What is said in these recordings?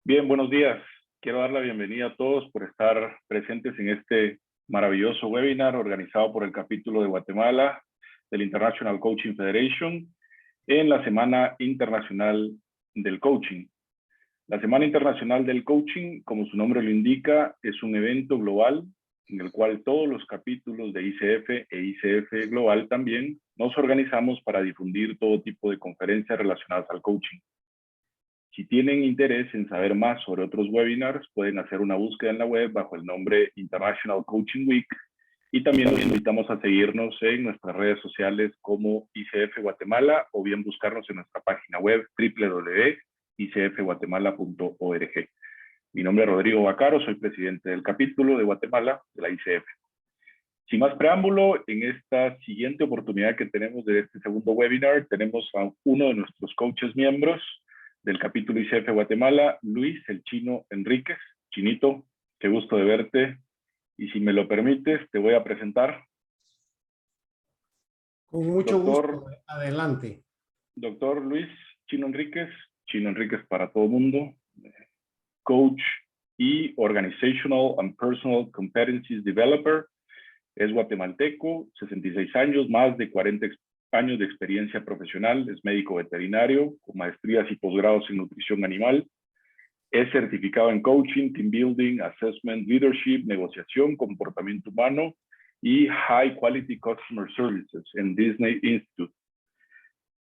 Bien, buenos días. Quiero dar la bienvenida a todos por estar presentes en este maravilloso webinar organizado por el capítulo de Guatemala del International Coaching Federation en la Semana Internacional del Coaching. La Semana Internacional del Coaching, como su nombre lo indica, es un evento global en el cual todos los capítulos de ICF e ICF Global también nos organizamos para difundir todo tipo de conferencias relacionadas al coaching. Si tienen interés en saber más sobre otros webinars, pueden hacer una búsqueda en la web bajo el nombre International Coaching Week y también los invitamos a seguirnos en nuestras redes sociales como ICF Guatemala o bien buscarnos en nuestra página web www.icfguatemala.org. Mi nombre es Rodrigo Vaccaro, soy presidente del capítulo de Guatemala de la ICF. Sin más preámbulo, en esta siguiente oportunidad que tenemos de este segundo webinar, tenemos a uno de nuestros coaches miembros del capítulo ICF Guatemala, Luis el Chino Enríquez. Chinito, qué gusto de verte. Y si me lo permites, te voy a presentar. Con mucho gusto, adelante. Doctor Luis Chino Enríquez para todo mundo, coach y Organizational and Personal Competencies Developer. Es guatemalteco, 66 años, más de 40 años de experiencia profesional, es médico veterinario, con maestrías y posgrados en nutrición animal. Es certificado en coaching, team building, assessment, leadership, negociación, comportamiento humano y high quality customer services en Disney Institute.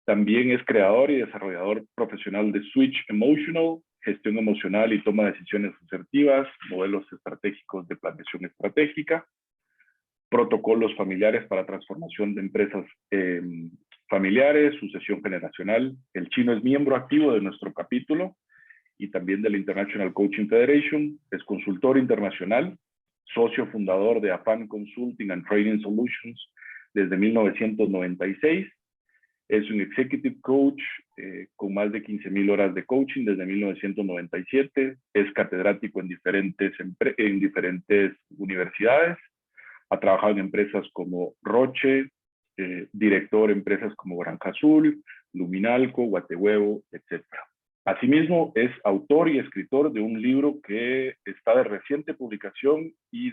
También es creador y desarrollador profesional de Switch Emotional, gestión emocional y toma de decisiones asertivas, modelos estratégicos de planeación estratégica, protocolos familiares para transformación de empresas familiares, sucesión generacional. El Chino es miembro activo de nuestro capítulo y también del International Coaching Federation. Es consultor internacional, socio fundador de AFAN Consulting and Training Solutions desde 1996. Es un executive coach con más de 15,000 horas de coaching desde 1997. Es catedrático en diferentes universidades. Ha trabajado en empresas como Roche, director de empresas como Granja Azul, Luminalco, Guatehuevo, etc. Asimismo, es autor y escritor de un libro que está de reciente publicación y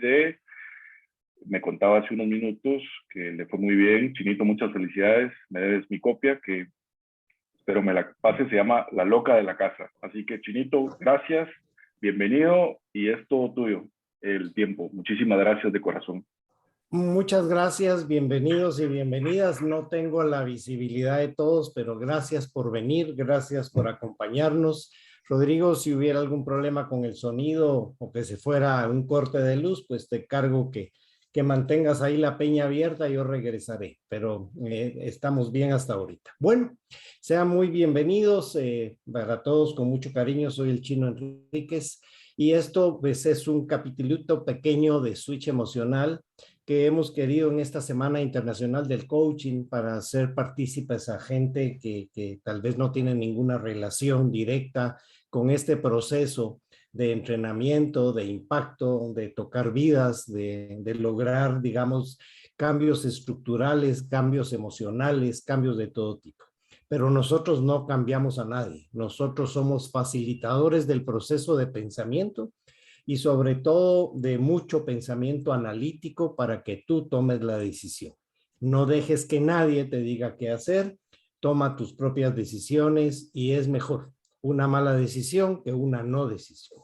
me contaba hace unos minutos que le fue muy bien. Chinito, muchas felicidades. Me debes mi copia, que espero me la pase. Se llama La Loca de la Casa. Así que, Chinito, gracias, bienvenido y es todo tuyo el tiempo. Muchísimas gracias de corazón. Muchas gracias, bienvenidos y bienvenidas. No tengo la visibilidad de todos, pero gracias por venir, gracias por acompañarnos. Rodrigo, si hubiera algún problema con el sonido o que se fuera un corte de luz, pues te cargo que mantengas ahí la peña abierta, yo regresaré, pero estamos bien hasta ahorita. Bueno, sean muy bienvenidos para todos, con mucho cariño. Soy el Chino Enríquez y esto pues es un capitulito pequeño de Switch Emocional que hemos querido en esta Semana Internacional del Coaching para hacer partícipes a gente que tal vez no tiene ninguna relación directa con este proceso de entrenamiento, de impacto, de tocar vidas, de lograr, digamos, cambios estructurales, cambios emocionales, cambios de todo tipo. Pero nosotros no cambiamos a nadie. Nosotros somos facilitadores del proceso de pensamiento y sobre todo de mucho pensamiento analítico para que tú tomes la decisión. No dejes que nadie te diga qué hacer, toma tus propias decisiones y es mejor una mala decisión que una no decisión.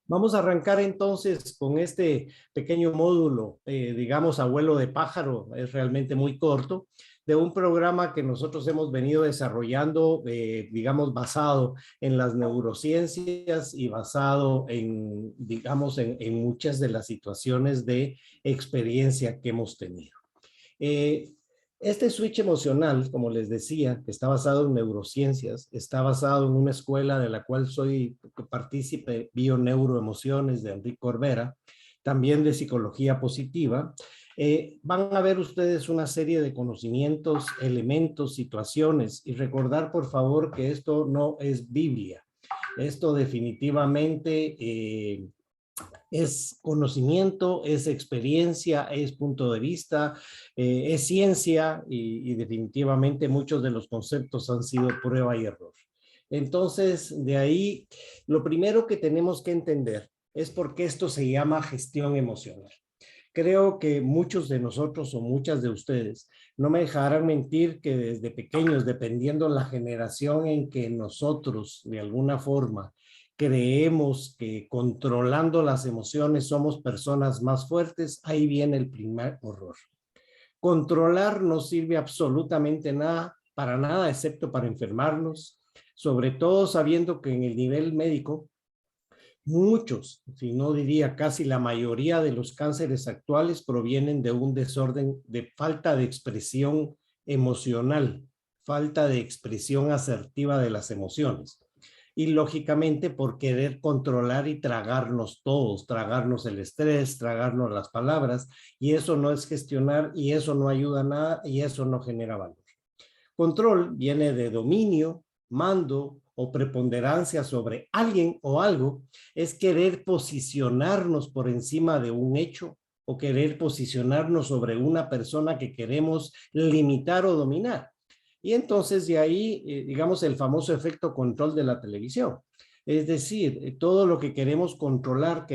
Vamos a arrancar entonces con este pequeño módulo, digamos, abuelo de pájaro, es realmente muy corto, de un programa que nosotros hemos venido desarrollando, digamos, basado en las neurociencias y basado en, digamos, en muchas de las situaciones de experiencia que hemos tenido. Este switch emocional, como les decía, que está basado en neurociencias, está basado en una escuela de la cual soy partícipe, Bio-Neuroemociones, de Enrique Corbera, también de psicología positiva. Van a ver ustedes una serie de conocimientos, elementos, situaciones, y recordar por favor que esto no es Biblia. Esto definitivamente es conocimiento, es experiencia, es punto de vista, es ciencia y definitivamente muchos de los conceptos han sido prueba y error. Entonces, de ahí, lo primero que tenemos que entender es por qué esto se llama gestión emocional. Creo que muchos de nosotros o muchas de ustedes no me dejarán mentir que desde pequeños, dependiendo la generación en que nosotros de alguna forma creemos que controlando las emociones somos personas más fuertes, ahí viene el primer horror. Controlar no sirve absolutamente nada, para nada, excepto para enfermarnos, sobre todo sabiendo que en el nivel médico muchos, si no diría casi la mayoría de los cánceres actuales provienen de un desorden de falta de expresión emocional, falta de expresión asertiva de las emociones. Y lógicamente por querer controlar y tragarnos todos, tragarnos el estrés, tragarnos las palabras, y eso no es gestionar y eso no ayuda a nada y eso no genera valor. Control viene de dominio, mando o preponderancia sobre alguien o algo, es querer posicionarnos por encima de un hecho o querer posicionarnos sobre una persona que queremos limitar o dominar. Y entonces de ahí, digamos, el famoso efecto control de la televisión. Es decir, todo lo que queremos controlar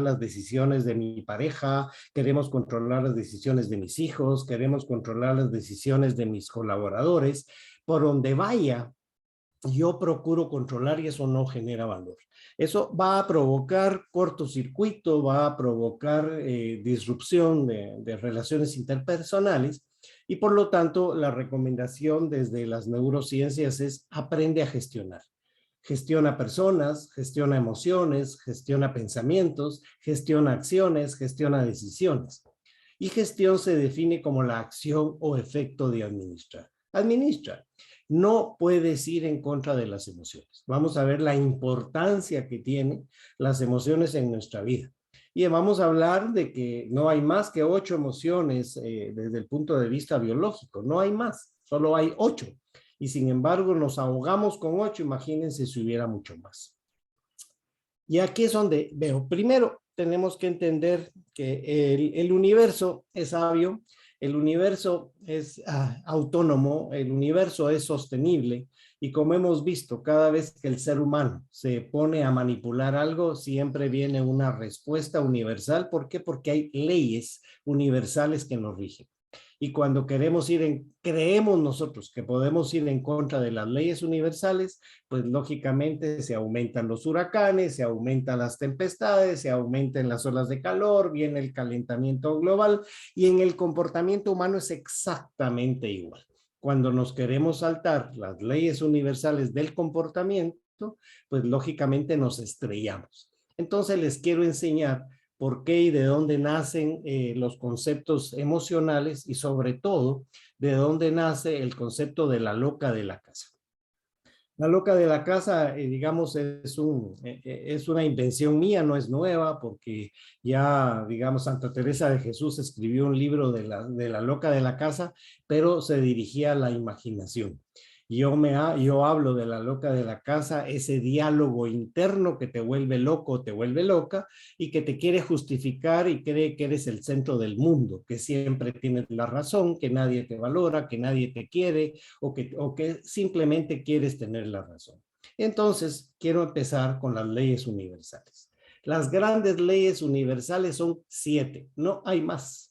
las decisiones de mi pareja, queremos controlar las decisiones de mis hijos, queremos controlar las decisiones de mis colaboradores. Por donde vaya, yo procuro controlar y eso no genera valor. Eso va a provocar cortocircuito, va a provocar disrupción de relaciones interpersonales y por lo tanto la recomendación desde las neurociencias es aprende a gestionar. Gestiona personas, gestiona emociones, gestiona pensamientos, gestiona acciones, gestiona decisiones. Y gestión se define como la acción o efecto de administrar. Administra. No puedes ir en contra de las emociones. Vamos a ver la importancia que tienen las emociones en nuestra vida. Y vamos a hablar de que no hay más que 8 emociones desde el punto de vista biológico. No hay más, solo hay 8. Y sin embargo nos ahogamos con 8, imagínense si hubiera mucho más. Y aquí es donde veo, primero tenemos que entender que el universo es sabio, el universo es autónomo, el universo es sostenible y como hemos visto, cada vez que el ser humano se pone a manipular algo, siempre viene una respuesta universal. ¿Por qué? Porque hay leyes universales que nos rigen. Y cuando creemos nosotros que podemos ir en contra de las leyes universales, pues lógicamente se aumentan los huracanes, se aumentan las tempestades, se aumentan las olas de calor, viene el calentamiento global y en el comportamiento humano es exactamente igual. Cuando nos queremos saltar las leyes universales del comportamiento, pues lógicamente nos estrellamos. Entonces les quiero enseñar por qué y de dónde nacen los conceptos emocionales y sobre todo de dónde nace el concepto de la loca de la casa. La loca de la casa, digamos, es una invención mía, no es nueva, porque ya, digamos, Santa Teresa de Jesús escribió un libro de la loca de la casa, pero se dirigía a la imaginación. Yo hablo de la loca de la casa, ese diálogo interno que te vuelve loco, te vuelve loca y que te quiere justificar y cree que eres el centro del mundo, que siempre tienes la razón, que nadie te valora, que nadie te quiere o que simplemente quieres tener la razón. Entonces, quiero empezar con las leyes universales. Las grandes leyes universales son 7, no hay más.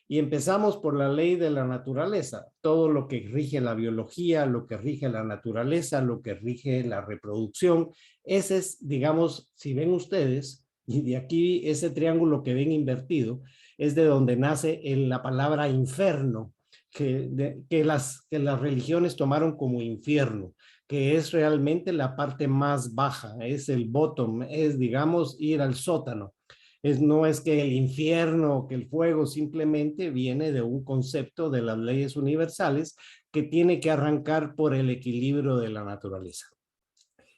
Y empezamos por la ley de la naturaleza, todo lo que rige la biología, lo que rige la naturaleza, lo que rige la reproducción. Ese es, digamos, si ven ustedes, y de aquí ese triángulo que ven invertido, es de donde nace la palabra infierno, que las religiones tomaron como infierno, que es realmente la parte más baja, es el bottom, es, digamos, ir al sótano. No es que el infierno o que el fuego, simplemente viene de un concepto de las leyes universales que tiene que arrancar por el equilibrio de la naturaleza.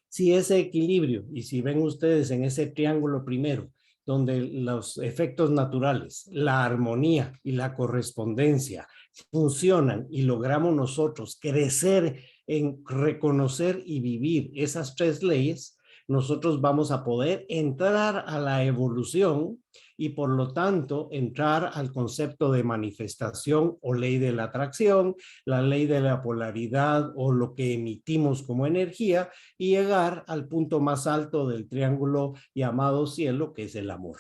Si ese equilibrio, y si ven ustedes en ese triángulo primero, donde los efectos naturales, la armonía y la correspondencia funcionan y logramos nosotros crecer en reconocer y vivir esas 3 leyes, nosotros vamos a poder entrar a la evolución y por lo tanto entrar al concepto de manifestación o ley de la atracción, la ley de la polaridad o lo que emitimos como energía y llegar al punto más alto del triángulo llamado cielo, que es el amor.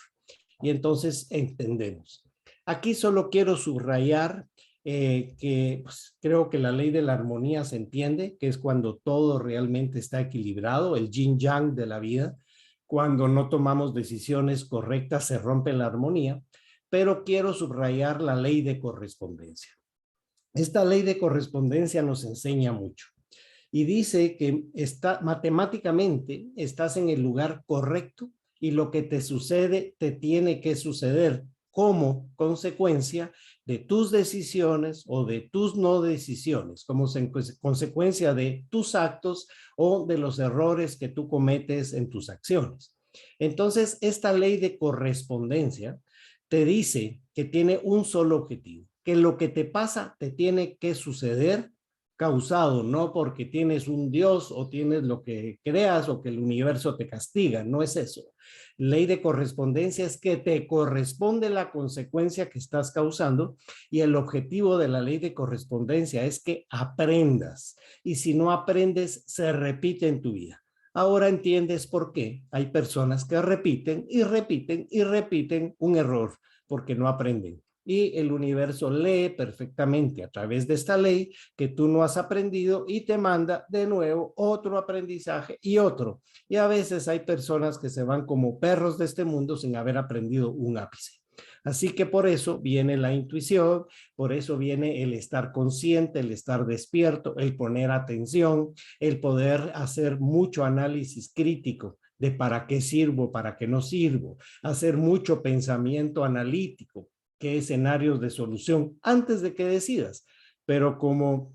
Y entonces entendemos. Aquí solo quiero subrayar que pues, creo que la ley de la armonía se entiende, que es cuando todo realmente está equilibrado, el yin yang de la vida. Cuando no tomamos decisiones correctas se rompe la armonía, pero quiero subrayar la ley de correspondencia. Esta ley de correspondencia nos enseña mucho y dice que matemáticamente estás en el lugar correcto y lo que te sucede te tiene que suceder como consecuencia de tus decisiones o de tus no decisiones, como consecuencia de tus actos o de los errores que tú cometes en tus acciones. Entonces, esta ley de correspondencia te dice que tiene un solo objetivo, que lo que te pasa te tiene que suceder causado, no porque tienes un Dios o tienes lo que creas o que el universo te castiga, no es eso. Ley de correspondencia es que te corresponde la consecuencia que estás causando y el objetivo de la ley de correspondencia es que aprendas y si no aprendes se repite en tu vida. Ahora entiendes por qué hay personas que repiten y repiten y repiten un error porque no aprenden. Y el universo lee perfectamente a través de esta ley que tú no has aprendido y te manda de nuevo otro aprendizaje y otro. Y a veces hay personas que se van como perros de este mundo sin haber aprendido un ápice. Así que por eso viene la intuición, por eso viene el estar consciente, el estar despierto, el poner atención, el poder hacer mucho análisis crítico de para qué sirvo, para qué no sirvo, hacer mucho pensamiento analítico, qué escenarios de solución antes de que decidas. Pero como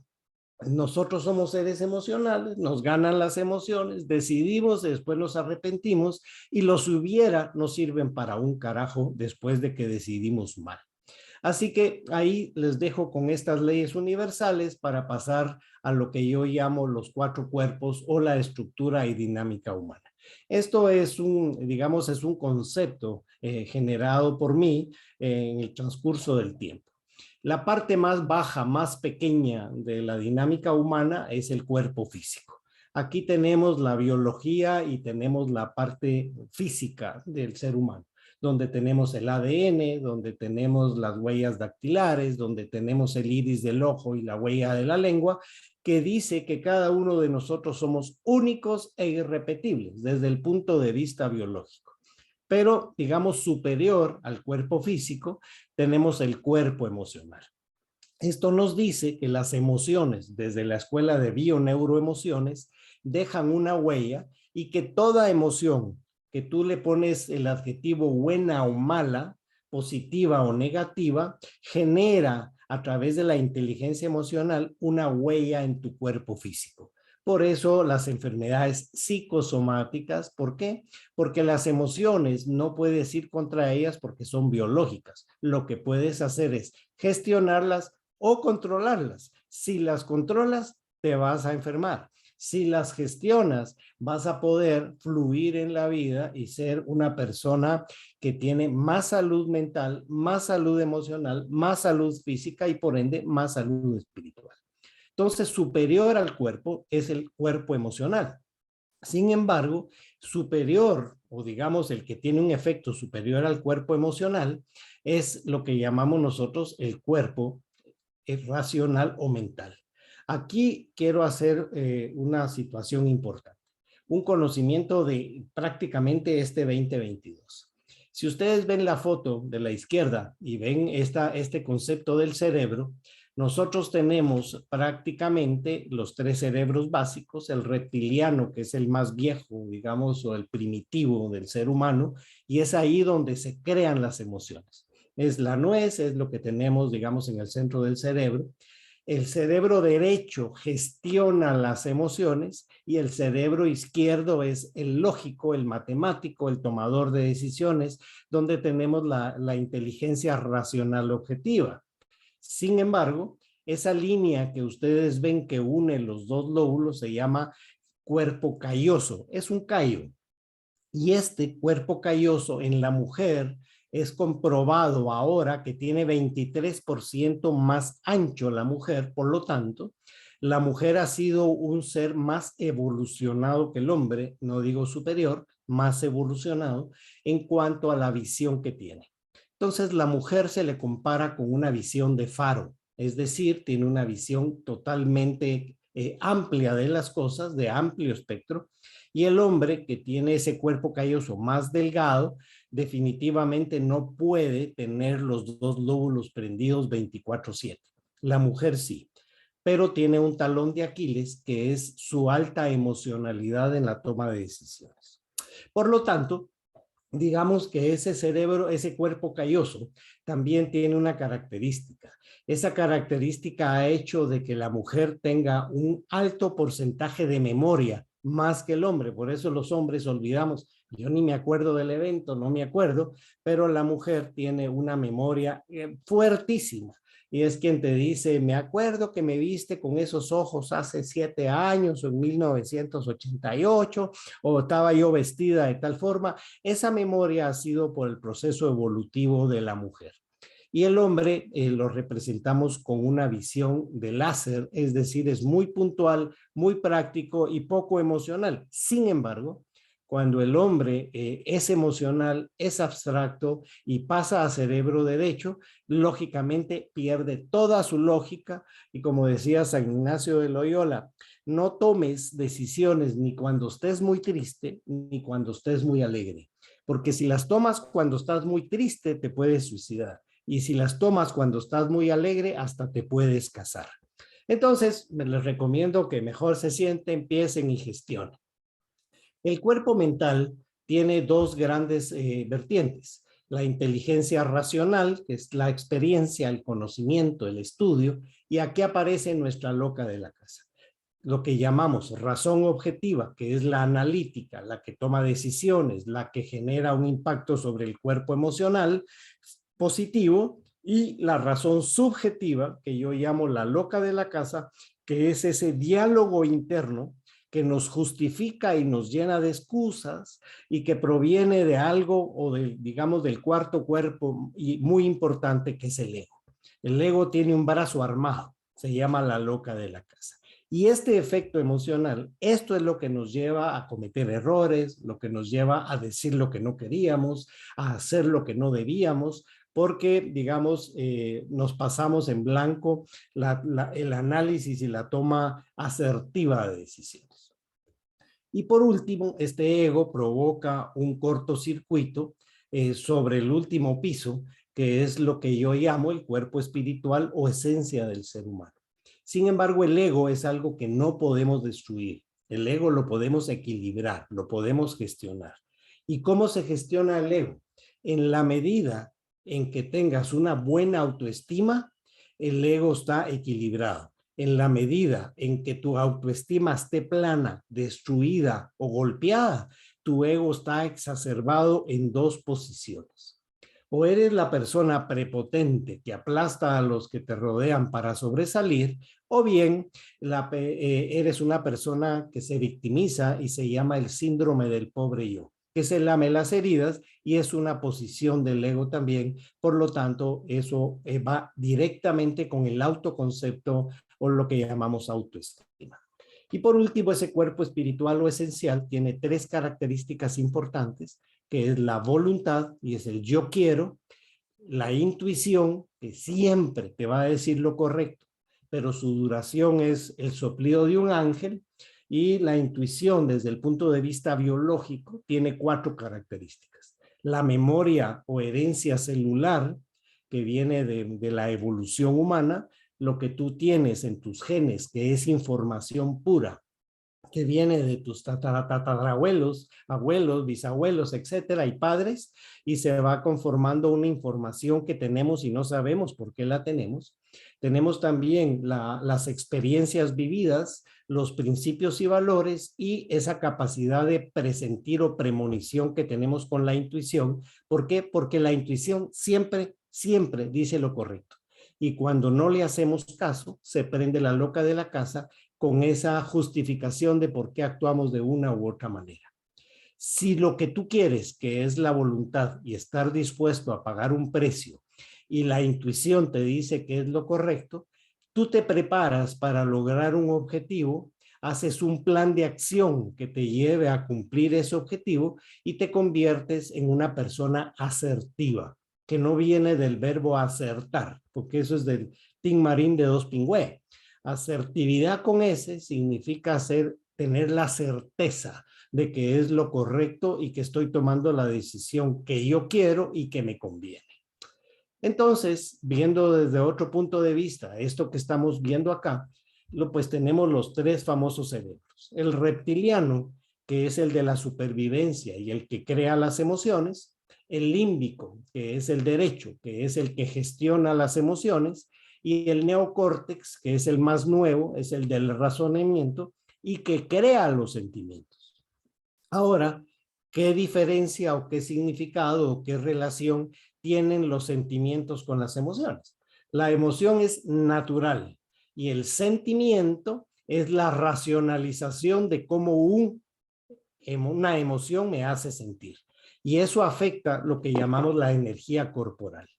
nosotros somos seres emocionales, nos ganan las emociones, decidimos, después nos arrepentimos y los hubiera no sirven para un carajo después de que decidimos mal. Así que ahí les dejo con estas leyes universales para pasar a lo que yo llamo los 4 cuerpos o la estructura y dinámica humana. Esto es digamos, es un concepto generado por mí en el transcurso del tiempo. La parte más baja, más pequeña de la dinámica humana es el cuerpo físico. Aquí tenemos la biología y tenemos la parte física del ser humano, donde tenemos el ADN, donde tenemos las huellas dactilares, donde tenemos el iris del ojo y la huella de la lengua, que dice que cada uno de nosotros somos únicos e irrepetibles desde el punto de vista biológico. Pero, digamos, superior al cuerpo físico, tenemos el cuerpo emocional. Esto nos dice que las emociones, desde la escuela de bio-neuroemociones, dejan una huella y que toda emoción que tú le pones el adjetivo buena o mala, positiva o negativa, genera a través de la inteligencia emocional una huella en tu cuerpo físico. Por eso las enfermedades psicosomáticas, ¿por qué? Porque las emociones no puedes ir contra ellas porque son biológicas. Lo que puedes hacer es gestionarlas o controlarlas. Si las controlas, te vas a enfermar. Si las gestionas, vas a poder fluir en la vida y ser una persona que tiene más salud mental, más salud emocional, más salud física y por ende más salud espiritual. Entonces, superior al cuerpo es el cuerpo emocional. Sin embargo, superior, o digamos el que tiene un efecto superior al cuerpo emocional, es lo que llamamos nosotros el cuerpo racional o mental. Aquí quiero hacer una situación importante, un conocimiento de prácticamente este 2022. Si ustedes ven la foto de la izquierda y ven este concepto del cerebro, nosotros tenemos prácticamente los 3 cerebros básicos, el reptiliano, que es el más viejo, digamos, o el primitivo del ser humano, y es ahí donde se crean las emociones. Es la nuez, es lo que tenemos, digamos, en el centro del cerebro. El cerebro derecho gestiona las emociones y el cerebro izquierdo es el lógico, el matemático, el tomador de decisiones, donde tenemos la inteligencia racional objetiva. Sin embargo, esa línea que ustedes ven que une los 2 lóbulos se llama cuerpo calloso. Es un callo. Y este cuerpo calloso en la mujer es comprobado ahora que tiene 23% más ancho la mujer, por lo tanto, la mujer ha sido un ser más evolucionado que el hombre, no digo superior, más evolucionado en cuanto a la visión que tiene. Entonces, la mujer se le compara con una visión de faro, es decir, tiene una visión totalmente amplia de las cosas, de amplio espectro, y el hombre que tiene ese cuerpo calloso más delgado, definitivamente no puede tener los dos lóbulos prendidos 24/7. La mujer sí, pero tiene un talón de Aquiles que es su alta emocionalidad en la toma de decisiones. Por lo tanto, digamos que ese cerebro, ese cuerpo calloso, también tiene una característica. Esa característica ha hecho de que la mujer tenga un alto porcentaje de memoria, más que el hombre. Por eso los hombres olvidamos. Yo ni me acuerdo del evento, no me acuerdo, pero la mujer tiene una memoria fuertísima. Y es quien te dice, me acuerdo que me viste con esos ojos hace 7 años o en 1988, o estaba yo vestida de tal forma. Esa memoria ha sido por el proceso evolutivo de la mujer. Y el hombre lo representamos con una visión de láser, es decir, es muy puntual, muy práctico y poco emocional. Sin embargo, cuando el hombre es emocional, es abstracto y pasa a cerebro derecho, lógicamente pierde toda su lógica y como decía San Ignacio de Loyola, no tomes decisiones ni cuando estés muy triste ni cuando estés muy alegre, porque si las tomas cuando estás muy triste te puedes suicidar y si las tomas cuando estás muy alegre hasta te puedes casar. Entonces, les recomiendo que mejor se sienten, empiecen y gestionen. El cuerpo mental tiene dos grandes vertientes. La inteligencia racional, que es la experiencia, el conocimiento, el estudio, y aquí aparece nuestra loca de la casa. Lo que llamamos razón objetiva, que es la analítica, la que toma decisiones, la que genera un impacto sobre el cuerpo emocional positivo, y la razón subjetiva, que yo llamo la loca de la casa, que es ese diálogo interno que nos justifica y nos llena de excusas y que proviene de algo o digamos, del cuarto cuerpo y muy importante que es el ego. El ego tiene un brazo armado, se llama la loca de la casa. Y este efecto emocional, esto es lo que nos lleva a cometer errores, lo que nos lleva a decir lo que no queríamos, a hacer lo que no debíamos, porque, digamos, nos pasamos en blanco el análisis y la toma asertiva de decisiones. Y por último, este ego provoca un cortocircuito sobre el último piso, que es lo que yo llamo el cuerpo espiritual o esencia del ser humano. Sin embargo, el ego es algo que no podemos destruir. El ego lo podemos equilibrar, lo podemos gestionar. ¿Y cómo se gestiona el ego? En la medida en que tengas una buena autoestima, el ego está equilibrado. En la medida en que tu autoestima esté plana, destruida o golpeada, tu ego está exacerbado en dos posiciones. O eres la persona prepotente que aplasta a los que te rodean para sobresalir, o bien eres una persona que se victimiza y se llama el síndrome del pobre yo, que se lame las heridas y es una posición del ego también. Por lo tanto, eso va directamente con el autoconcepto o lo que llamamos autoestima. Y por último, ese cuerpo espiritual o esencial tiene tres características importantes, que es la voluntad y es el yo quiero, la intuición, que siempre te va a decir lo correcto, pero su duración es el soplido de un ángel, y la intuición desde el punto de vista biológico tiene 4 características. La memoria o herencia celular, que viene de la evolución humana, lo que tú tienes en tus genes, que es información pura, que viene de tus tatarabuelos, abuelos, bisabuelos, etcétera, y padres, y se va conformando una información que tenemos y no sabemos por qué la tenemos. Tenemos también las experiencias vividas, los principios y valores y esa capacidad de presentir o premonición que tenemos con la intuición. ¿Por qué? Porque la intuición siempre, siempre dice lo correcto. Y cuando no le hacemos caso, se prende la loca de la casa con esa justificación de por qué actuamos de una u otra manera. Si lo que tú quieres, que es la voluntad y estar dispuesto a pagar un precio, y la intuición te dice que es lo correcto, tú te preparas para lograr un objetivo, haces un plan de acción que te lleve a cumplir ese objetivo y te conviertes en una persona asertiva, que no viene del verbo acertar, porque eso es del Tim Marín de Dos Pingüe. Asertividad con S significa tener la certeza de que es lo correcto y que estoy tomando la decisión que yo quiero y que me conviene. Entonces, viendo desde otro punto de vista, esto que estamos viendo acá, pues tenemos los tres famosos cerebros. El reptiliano, que es el de la supervivencia y el que crea las emociones. El límbico, que es el derecho, que es el que gestiona las emociones. Y el neocórtex, que es el más nuevo, es el del razonamiento y que crea los sentimientos. Ahora, ¿qué diferencia o qué significado o qué relación tienen los sentimientos con las emociones? La emoción es natural y el sentimiento es la racionalización de cómo una emoción me hace sentir. Y eso afecta lo que llamamos la energía corporal.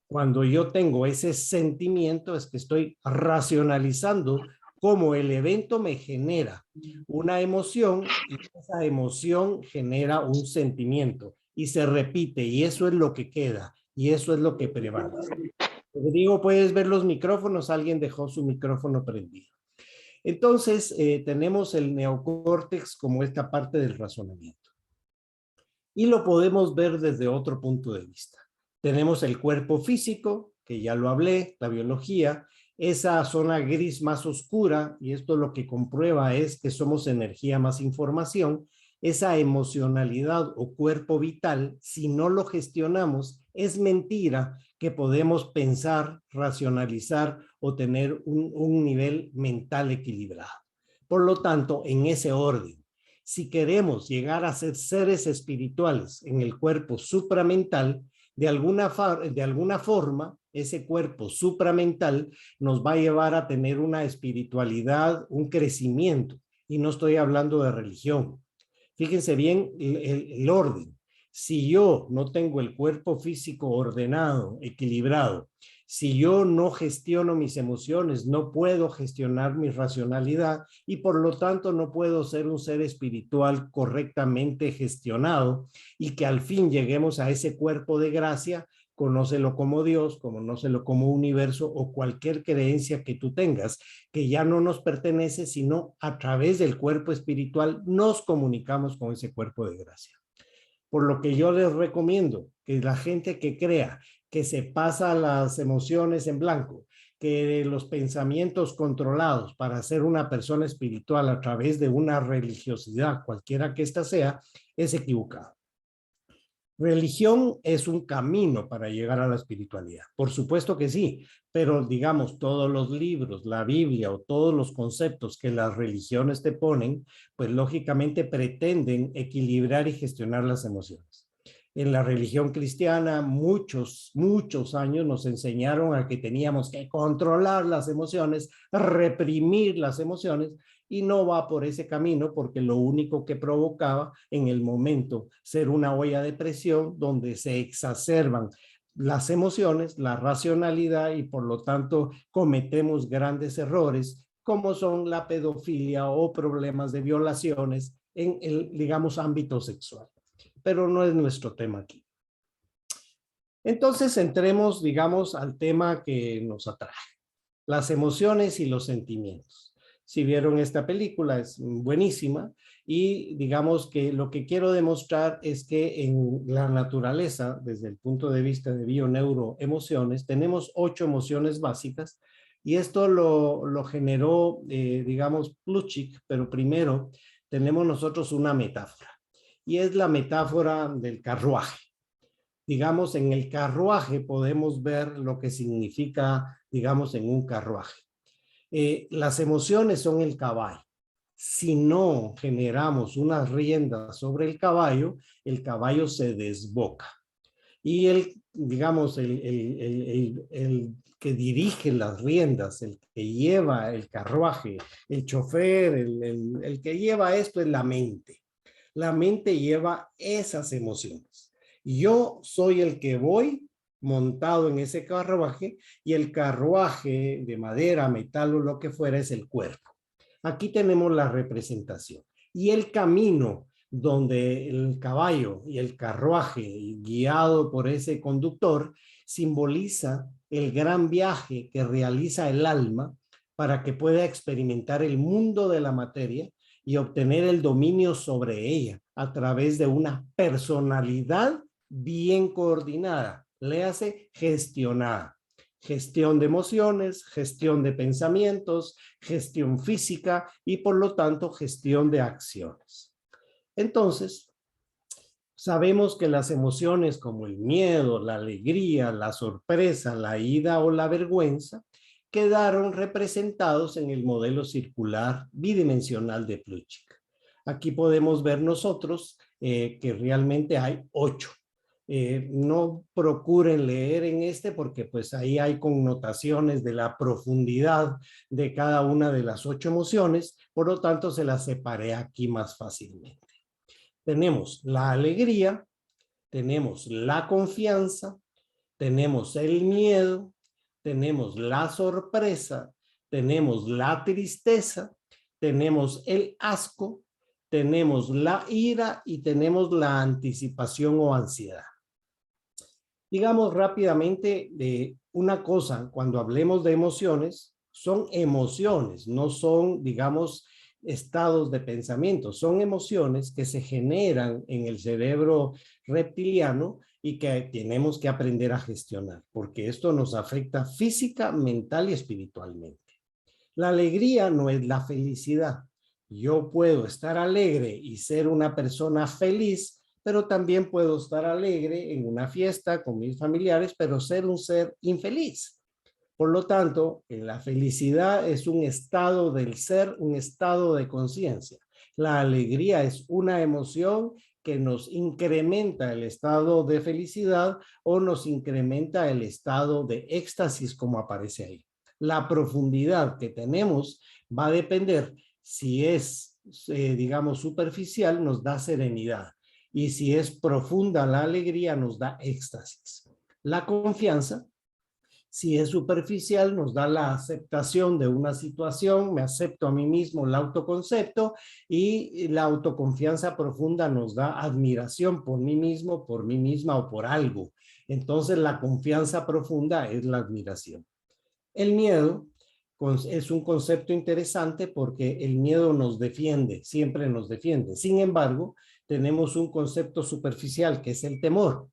Cuando yo tengo ese sentimiento es que estoy racionalizando cómo el evento me genera una emoción y esa emoción genera un sentimiento y se repite y eso es lo que queda y eso es lo que prevalece. Digo, puedes ver los micrófonos, alguien dejó su micrófono prendido. Entonces, tenemos el neocórtex como esta parte del razonamiento. Y lo podemos ver desde otro punto de vista. Tenemos el cuerpo físico, que ya lo hablé, la biología, esa zona gris más oscura, y esto lo que comprueba es que somos energía más información, esa emocionalidad o cuerpo vital, si no lo gestionamos, es mentira que podemos pensar, racionalizar o tener un nivel mental equilibrado. Por lo tanto, en ese orden, si queremos llegar a ser seres espirituales en el cuerpo supramental, de alguna forma, ese cuerpo supramental nos va a llevar a tener una espiritualidad, un crecimiento. Y no estoy hablando de religión. Fíjense bien el orden. Si yo no tengo el cuerpo físico ordenado, equilibrado, si yo no gestiono mis emociones, no puedo gestionar mi racionalidad y por lo tanto no puedo ser un ser espiritual correctamente gestionado y que al fin lleguemos a ese cuerpo de gracia, conócelo como Dios, conócelo como universo o cualquier creencia que tú tengas, que ya no nos pertenece, sino a través del cuerpo espiritual nos comunicamos con ese cuerpo de gracia. Por lo que yo les recomiendo que la gente que crea que se pasa las emociones en blanco, que los pensamientos controlados para ser una persona espiritual a través de una religiosidad, cualquiera que ésta sea, es equivocado. Religión es un camino para llegar a la espiritualidad. Por supuesto que sí, pero digamos, todos los libros, la Biblia o todos los conceptos que las religiones te ponen, pues lógicamente pretenden equilibrar y gestionar las emociones. En la religión cristiana, muchos años nos enseñaron a que teníamos que controlar las emociones, reprimir las emociones, y no va por ese camino porque lo único que provocaba en el momento ser una olla de presión donde se exacerban las emociones, la racionalidad y por lo tanto cometemos grandes errores como son la pedofilia o problemas de violaciones en el, digamos, ámbito sexual. Pero no es nuestro tema aquí. Entonces entremos, digamos, al tema que nos atrae, las emociones y los sentimientos. Si vieron esta película, es buenísima y digamos que lo que quiero demostrar es que en la naturaleza, desde el punto de vista de bio-neuro-emociones, tenemos 8 emociones básicas y esto lo generó, digamos, Plutchik, pero primero tenemos nosotros una metáfora y es la metáfora del carruaje. Digamos, en el carruaje podemos ver lo que significa, digamos, en un carruaje. Las emociones son el caballo. Si no generamos unas riendas sobre el caballo se desboca. Y digamos, el que dirige las riendas, el que lleva el carruaje, el chofer, el que lleva esto es la mente. La mente lleva esas emociones. Yo soy el que voy montado en ese carruaje y el carruaje de madera, metal o lo que fuera es el cuerpo. Aquí tenemos la representación. Y el camino donde el caballo y el carruaje guiado por ese conductor simboliza el gran viaje que realiza el alma para que pueda experimentar el mundo de la materia y obtener el dominio sobre ella a través de una personalidad bien coordinada, léase gestionada. Gestión de emociones, gestión de pensamientos, gestión física y por lo tanto gestión de acciones. Entonces, sabemos que las emociones como el miedo, la alegría, la sorpresa, la ira o la vergüenza quedaron representados en el modelo circular bidimensional de Plutchik. Aquí podemos ver nosotros que realmente hay 8. No procuren leer en este porque pues ahí hay connotaciones de la profundidad de cada una de las 8 emociones, por lo tanto se las separé aquí más fácilmente. Tenemos la alegría, tenemos la confianza, tenemos el miedo, tenemos la sorpresa, tenemos la tristeza, tenemos el asco, tenemos la ira y tenemos la anticipación o ansiedad. Digamos rápidamente de una cosa, cuando hablemos de emociones, son emociones, no son, digamos, estados de pensamiento, son emociones que se generan en el cerebro reptiliano y que tenemos que aprender a gestionar, porque esto nos afecta física, mental y espiritualmente. La alegría no es la felicidad. Yo puedo estar alegre y ser una persona feliz, pero también puedo estar alegre en una fiesta con mis familiares, pero ser un ser infeliz. Por lo tanto, la felicidad es un estado del ser, un estado de conciencia. La alegría es una emoción que nos incrementa el estado de felicidad o nos incrementa el estado de éxtasis, como aparece ahí. La profundidad que tenemos va a depender si es, digamos, superficial, nos da serenidad. Y si es profunda la alegría, nos da éxtasis. La confianza, si es superficial, nos da la aceptación de una situación, me acepto a mí mismo, el autoconcepto, y la autoconfianza profunda nos da admiración por mí mismo, por mí misma o por algo. Entonces la confianza profunda es la admiración. El miedo es un concepto interesante porque el miedo nos defiende, siempre nos defiende. Sin embargo, tenemos un concepto superficial que es el temor.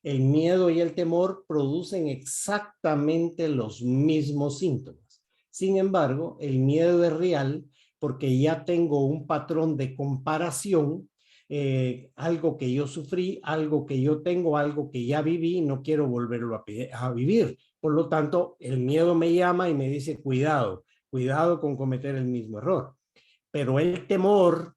El miedo y el temor producen exactamente los mismos síntomas. Sin embargo, el miedo es real porque ya tengo un patrón de comparación, algo que yo sufrí, algo que yo tengo, algo que ya viví y no quiero volverlo a vivir. Por lo tanto, el miedo me llama y me dice, cuidado, cuidado con cometer el mismo error. Pero el temor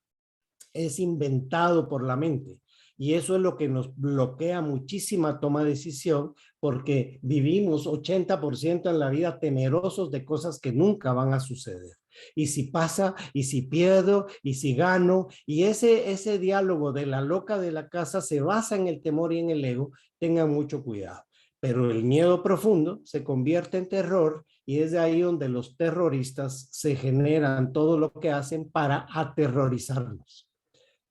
es inventado por la mente. Y eso es lo que nos bloquea muchísima toma de decisión porque vivimos 80% en la vida temerosos de cosas que nunca van a suceder. Y si pasa, y si pierdo, y si gano, y ese diálogo de la loca de la casa se basa en el temor y en el ego, tengan mucho cuidado. Pero el miedo profundo se convierte en terror y es de ahí donde los terroristas se generan todo lo que hacen para aterrorizarnos.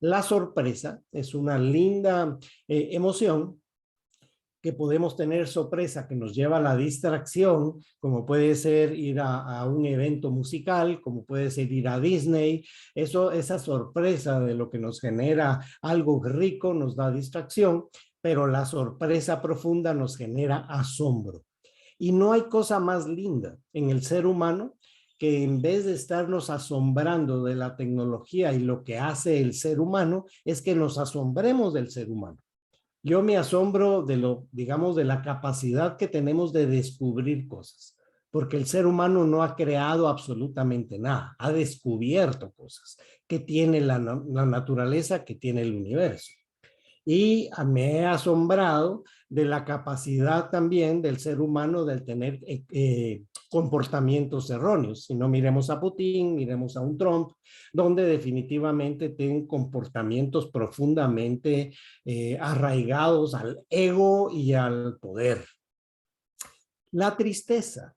La sorpresa es una linda emoción que podemos tener sorpresa que nos lleva a la distracción, como puede ser ir a un evento musical, como puede ser ir a Disney. Esa sorpresa de lo que nos genera algo rico nos da distracción, pero la sorpresa profunda nos genera asombro. Y no hay cosa más linda en el ser humano que en vez de estarnos asombrando de la tecnología y lo que hace el ser humano, es que nos asombremos del ser humano. Yo me asombro de digamos, de la capacidad que tenemos de descubrir cosas, porque el ser humano no ha creado absolutamente nada, ha descubierto cosas que tiene la naturaleza, que tiene el universo. Y me he asombrado de la capacidad también del ser humano de tener comportamientos erróneos. Si no, miremos a Putin, miremos a un Trump, donde definitivamente tienen comportamientos profundamente arraigados al ego y al poder. La tristeza.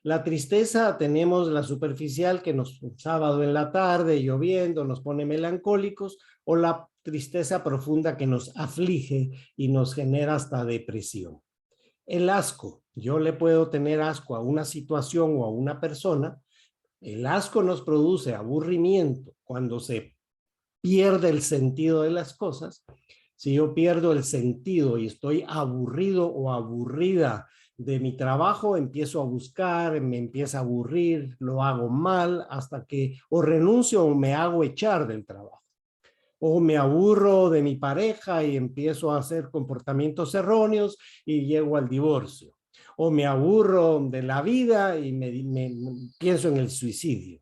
La tristeza, tenemos la superficial que nos, un sábado en la tarde, lloviendo, nos pone melancólicos, o la tristeza profunda que nos aflige y nos genera hasta depresión. El asco, yo le puedo tener asco a una situación o a una persona. El asco nos produce aburrimiento cuando se pierde el sentido de las cosas. Si yo pierdo el sentido y estoy aburrido o aburrida de mi trabajo, empiezo a buscar, me empieza a aburrir, lo hago mal hasta que o renuncio o me hago echar del trabajo. O me aburro de mi pareja y empiezo a hacer comportamientos erróneos y llego al divorcio. O me aburro de la vida y me pienso en el suicidio.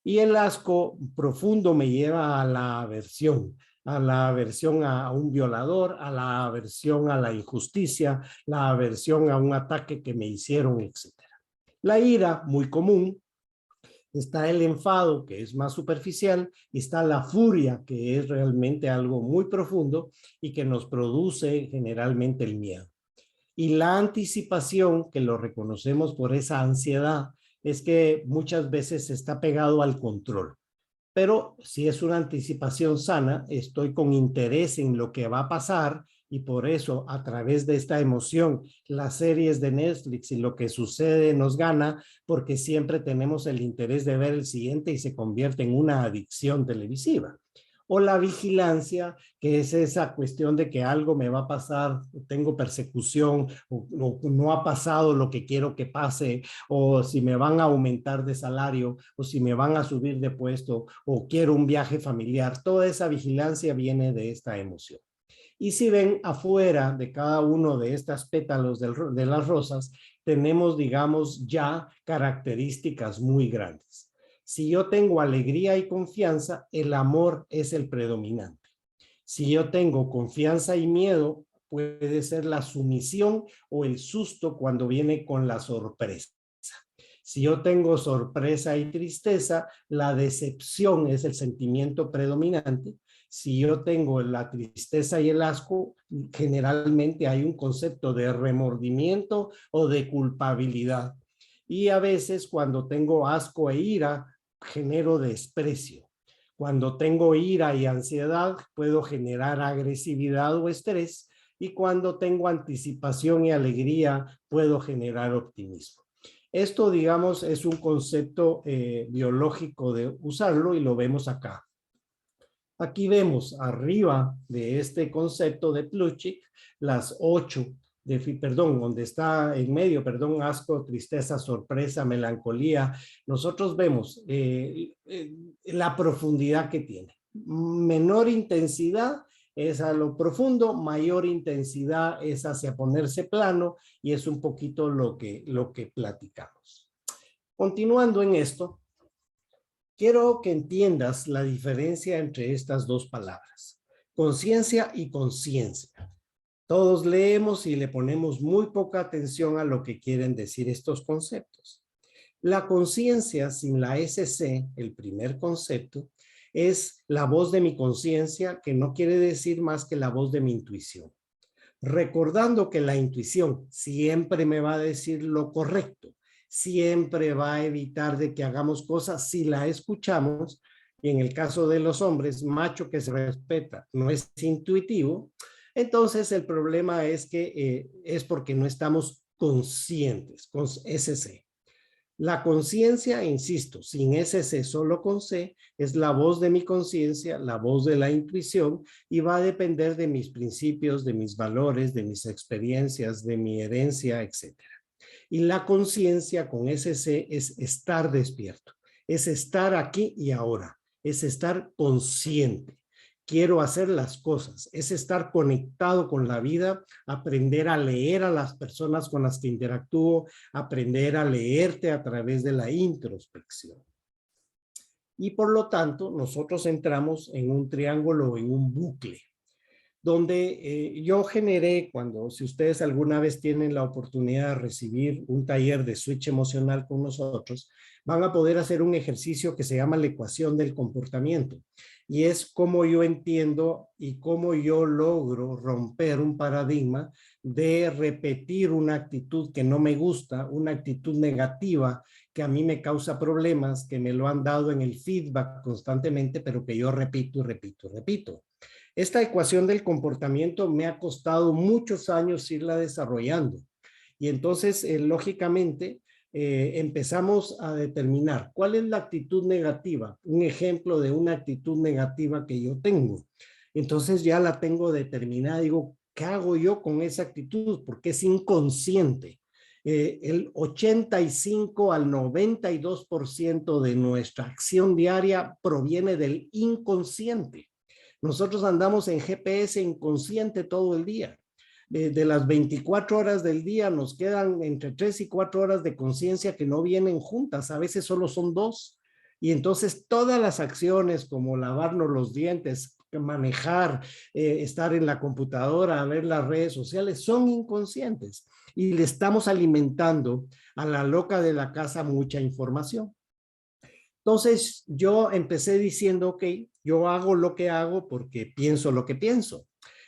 Y el asco profundo me lleva a la aversión a un violador, a la aversión a la injusticia, la aversión a un ataque que me hicieron, etc. La ira, muy común. Está el enfado, que es más superficial, y está la furia, que es realmente algo muy profundo y que nos produce generalmente el miedo. Y la anticipación, que lo reconocemos por esa ansiedad, es que muchas veces está pegado al control. Pero si es una anticipación sana, estoy con interés en lo que va a pasar y por eso a través de esta emoción, las series de Netflix y lo que sucede nos gana porque siempre tenemos el interés de ver el siguiente y se convierte en una adicción televisiva. O la vigilancia, que es esa cuestión de que algo me va a pasar, tengo persecución, o no ha pasado lo que quiero que pase, o si me van a aumentar de salario, o si me van a subir de puesto, o quiero un viaje familiar. Toda esa vigilancia viene de esta emoción. Y si ven afuera de cada uno de estas pétalos de las rosas, tenemos, digamos, ya características muy grandes. Si yo tengo alegría y confianza, el amor es el predominante. Si yo tengo confianza y miedo, puede ser la sumisión o el susto cuando viene con la sorpresa. Si yo tengo sorpresa y tristeza, la decepción es el sentimiento predominante. Si yo tengo la tristeza y el asco, generalmente hay un concepto de remordimiento o de culpabilidad. Y a veces cuando tengo asco e ira, genero desprecio. Cuando tengo ira y ansiedad, puedo generar agresividad o estrés. Y cuando tengo anticipación y alegría, puedo generar optimismo. Esto, digamos, es un concepto biológico de usarlo y lo vemos acá. Aquí vemos arriba de este concepto de Plutchik las 8, donde está en medio, asco, tristeza, sorpresa, melancolía. Nosotros vemos la profundidad que tiene. Menor intensidad es a lo profundo, mayor intensidad es hacia ponerse plano y es un poquito lo que platicamos. Continuando en esto, quiero que entiendas la diferencia entre estas dos palabras, conciencia y conciencia. Todos leemos y le ponemos muy poca atención a lo que quieren decir estos conceptos. La conciencia sin la SC, el primer concepto, es la voz de mi conciencia, que no quiere decir más que la voz de mi intuición. Recordando que la intuición siempre me va a decir lo correcto, siempre va a evitar de que hagamos cosas si la escuchamos, y en el caso de los hombres, macho que se respeta no es intuitivo, entonces el problema es que es porque no estamos conscientes, con SC. La conciencia, insisto, sin SC, solo con C, es la voz de mi conciencia, la voz de la intuición, y va a depender de mis principios, de mis valores, de mis experiencias, de mi herencia, etc. Y la conciencia con SC es estar despierto, es estar aquí y ahora, es estar consciente. Quiero hacer las cosas, es estar conectado con la vida, aprender a leer a las personas con las que interactúo, aprender a leerte a través de la introspección. Y por lo tanto, nosotros entramos en un triángulo o en un bucle. donde yo generé, si ustedes alguna vez tienen la oportunidad de recibir un taller de switch emocional con nosotros, van a poder hacer un ejercicio que se llama la ecuación del comportamiento. Y es cómo yo entiendo y cómo yo logro romper un paradigma de repetir una actitud que no me gusta, una actitud negativa que a mí me causa problemas, que me lo han dado en el feedback constantemente, pero que yo repito y repito y repito. Esta ecuación del comportamiento me ha costado muchos años irla desarrollando. Y entonces, lógicamente, empezamos a determinar cuál es la actitud negativa, un ejemplo de una actitud negativa que yo tengo. Entonces ya la tengo determinada, digo, ¿qué hago yo con esa actitud? Porque es inconsciente. El 85 al 92% de nuestra acción diaria proviene del inconsciente. Nosotros andamos en GPS inconsciente todo el día. De las 24 horas del día nos quedan entre 3 y 4 horas de conciencia que no vienen juntas, a veces solo son 2. Y entonces todas las acciones como lavarnos los dientes, manejar, estar en la computadora, ver las redes sociales, son inconscientes. Y le estamos alimentando a la loca de la casa mucha información. Entonces yo empecé diciendo, ok, yo hago lo que hago porque pienso lo que pienso.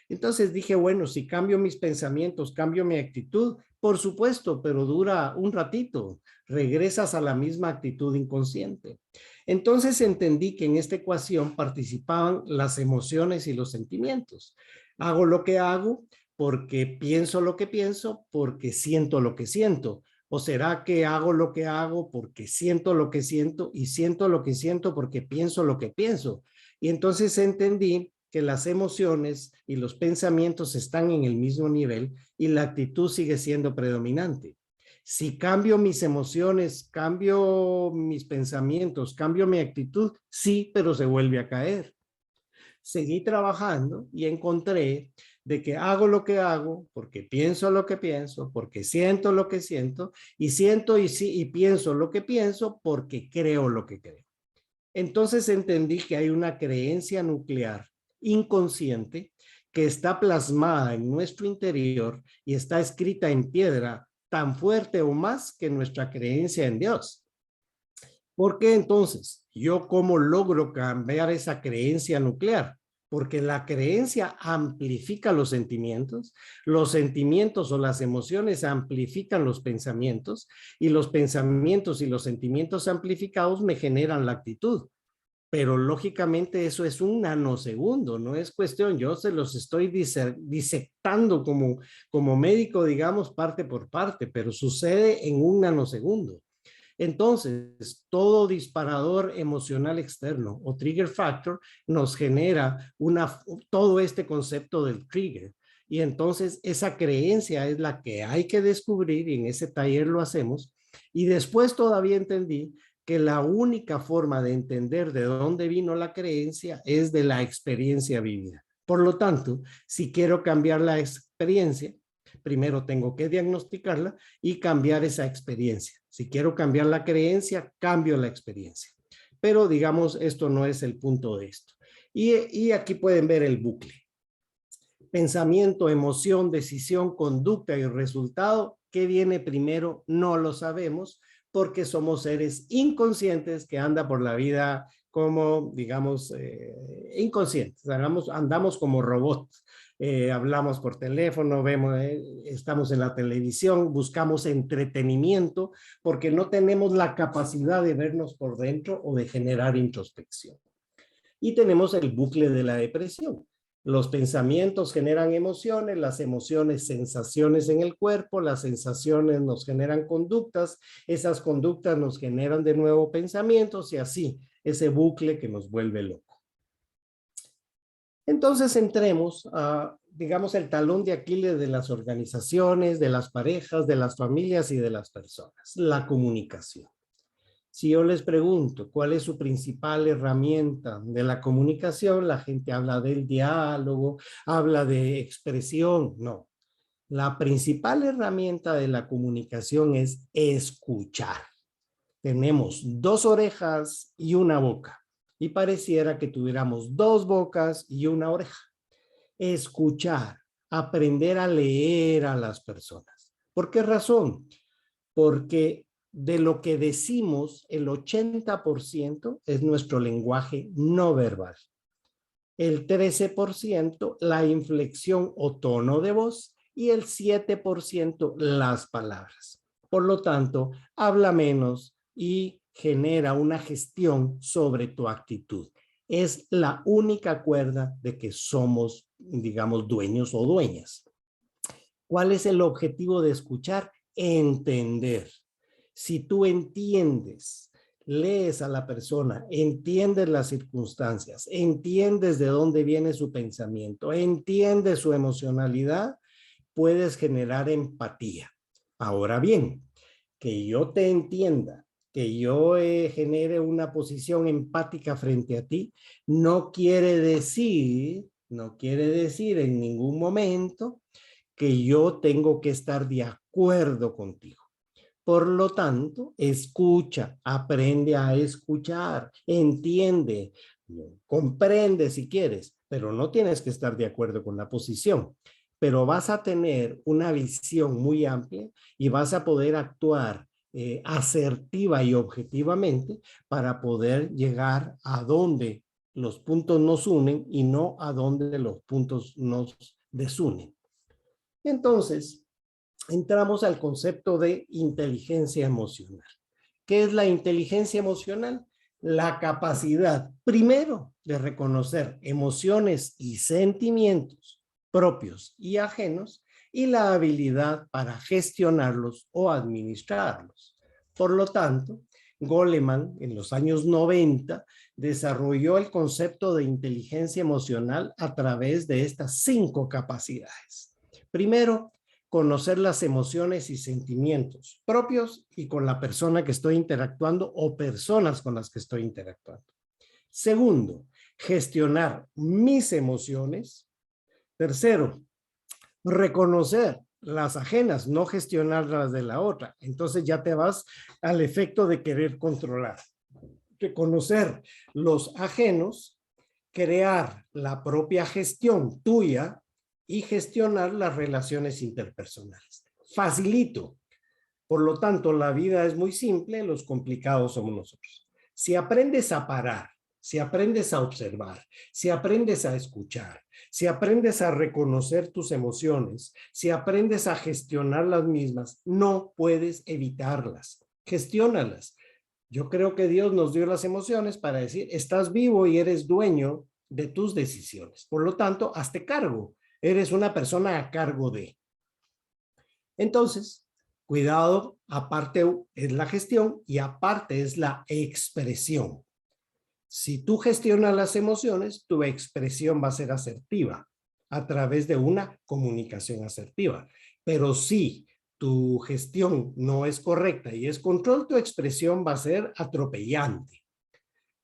Entonces dije, bueno, si cambio mis pensamientos, cambio mi actitud, por supuesto, pero dura un ratito, regresas a la misma actitud inconsciente. Entonces entendí que en esta ecuación participaban las emociones y los sentimientos. Hago lo que hago porque pienso lo que pienso, porque siento lo que siento. ¿O será que hago lo que hago porque siento lo que siento y siento lo que siento porque pienso lo que pienso? Y entonces entendí que las emociones y los pensamientos están en el mismo nivel y la actitud sigue siendo predominante. Si cambio mis emociones, cambio mis pensamientos, cambio mi actitud, sí, pero se vuelve a caer. Seguí trabajando y encontré de que hago lo que hago porque pienso lo que pienso, porque siento lo que siento y siento y pienso lo que pienso porque creo lo que creo. Entonces entendí que hay una creencia nuclear inconsciente que está plasmada en nuestro interior y está escrita en piedra tan fuerte o más que nuestra creencia en Dios. ¿Por qué entonces? ¿Yo cómo logro cambiar esa creencia nuclear? Porque la creencia amplifica los sentimientos o las emociones amplifican los pensamientos y los pensamientos y los sentimientos amplificados me generan la actitud. Pero lógicamente eso es un nanosegundo, no es cuestión, yo se los estoy disectando como médico, digamos, parte por parte, pero sucede en un nanosegundo. Entonces, todo disparador emocional externo o trigger factor nos genera todo este concepto del trigger. Y entonces esa creencia es la que hay que descubrir y en ese taller lo hacemos. Y después todavía entendí que la única forma de entender de dónde vino la creencia es de la experiencia vivida. Por lo tanto, si quiero cambiar la experiencia, primero tengo que diagnosticarla y cambiar esa experiencia. Si quiero cambiar la creencia, cambio la experiencia. Pero digamos, esto no es el punto de esto. Y aquí pueden ver el bucle. Pensamiento, emoción, decisión, conducta y resultado. ¿Qué viene primero? No lo sabemos porque somos seres inconscientes que andan por la vida como, digamos, inconscientes. Andamos como robots. Hablamos por teléfono, vemos, estamos en la televisión, buscamos entretenimiento porque no tenemos la capacidad de vernos por dentro o de generar introspección. Y tenemos el bucle de la depresión. Los pensamientos generan emociones, las emociones sensaciones en el cuerpo, las sensaciones nos generan conductas, esas conductas nos generan de nuevo pensamientos y así, ese bucle que nos vuelve loco. Entonces entremos a, digamos, el talón de Aquiles de las organizaciones, de las parejas, de las familias y de las personas, la comunicación. Si yo les pregunto cuál es su principal herramienta de la comunicación, la gente habla del diálogo, habla de expresión. No, la principal herramienta de la comunicación es escuchar. Tenemos 2 orejas y una boca y pareciera que tuviéramos 2 bocas y una oreja. Escuchar, aprender a leer a las personas. ¿Por qué razón? Porque de lo que decimos, el 80% es nuestro lenguaje no verbal. El 13% la inflexión o tono de voz y el 7% las palabras. Por lo tanto, habla menos y genera una gestión sobre tu actitud. Es la única cuerda de que somos, digamos, dueños o dueñas. ¿Cuál es el objetivo de escuchar? Entender. Si tú entiendes, lees a la persona, entiendes las circunstancias, entiendes de dónde viene su pensamiento, entiendes su emocionalidad, puedes generar empatía. Ahora bien, que yo te entienda, que yo genere una posición empática frente a ti, no quiere decir en ningún momento que yo tengo que estar de acuerdo contigo. Por lo tanto, escucha, aprende a escuchar, entiende, comprende si quieres, pero no tienes que estar de acuerdo con la posición. Pero vas a tener una visión muy amplia y vas a poder actuar asertiva y objetivamente para poder llegar a donde los puntos nos unen y no a donde los puntos nos desunen. Entonces, entramos al concepto de inteligencia emocional. ¿Qué es la inteligencia emocional? La capacidad, primero, de reconocer emociones y sentimientos propios y ajenos y la habilidad para gestionarlos o administrarlos. Por lo tanto, Goleman en los años 90 desarrolló el concepto de inteligencia emocional a través de estas 5 capacidades. Primero, conocer las emociones y sentimientos propios y con la persona que estoy interactuando o personas con las que estoy interactuando. Segundo, gestionar mis emociones. Tercero, reconocer las ajenas, no gestionar las de la otra. Entonces ya te vas al efecto de querer controlar. Reconocer los ajenos, crear la propia gestión tuya y gestionar las relaciones interpersonales. Facilito. Por lo tanto, la vida es muy simple, los complicados somos nosotros. Si aprendes a parar, si aprendes a observar, si aprendes a escuchar, si aprendes a reconocer tus emociones, si aprendes a gestionar las mismas, no puedes evitarlas. Gestiónalas. Yo creo que Dios nos dio las emociones para decir, estás vivo y eres dueño de tus decisiones. Por lo tanto, hazte cargo. Eres una persona a cargo de. Entonces, cuidado, aparte es la gestión y aparte es la expresión. Si tú gestionas las emociones, tu expresión va a ser asertiva a través de una comunicación asertiva. Pero si tu gestión no es correcta y es control, tu expresión va a ser atropellante.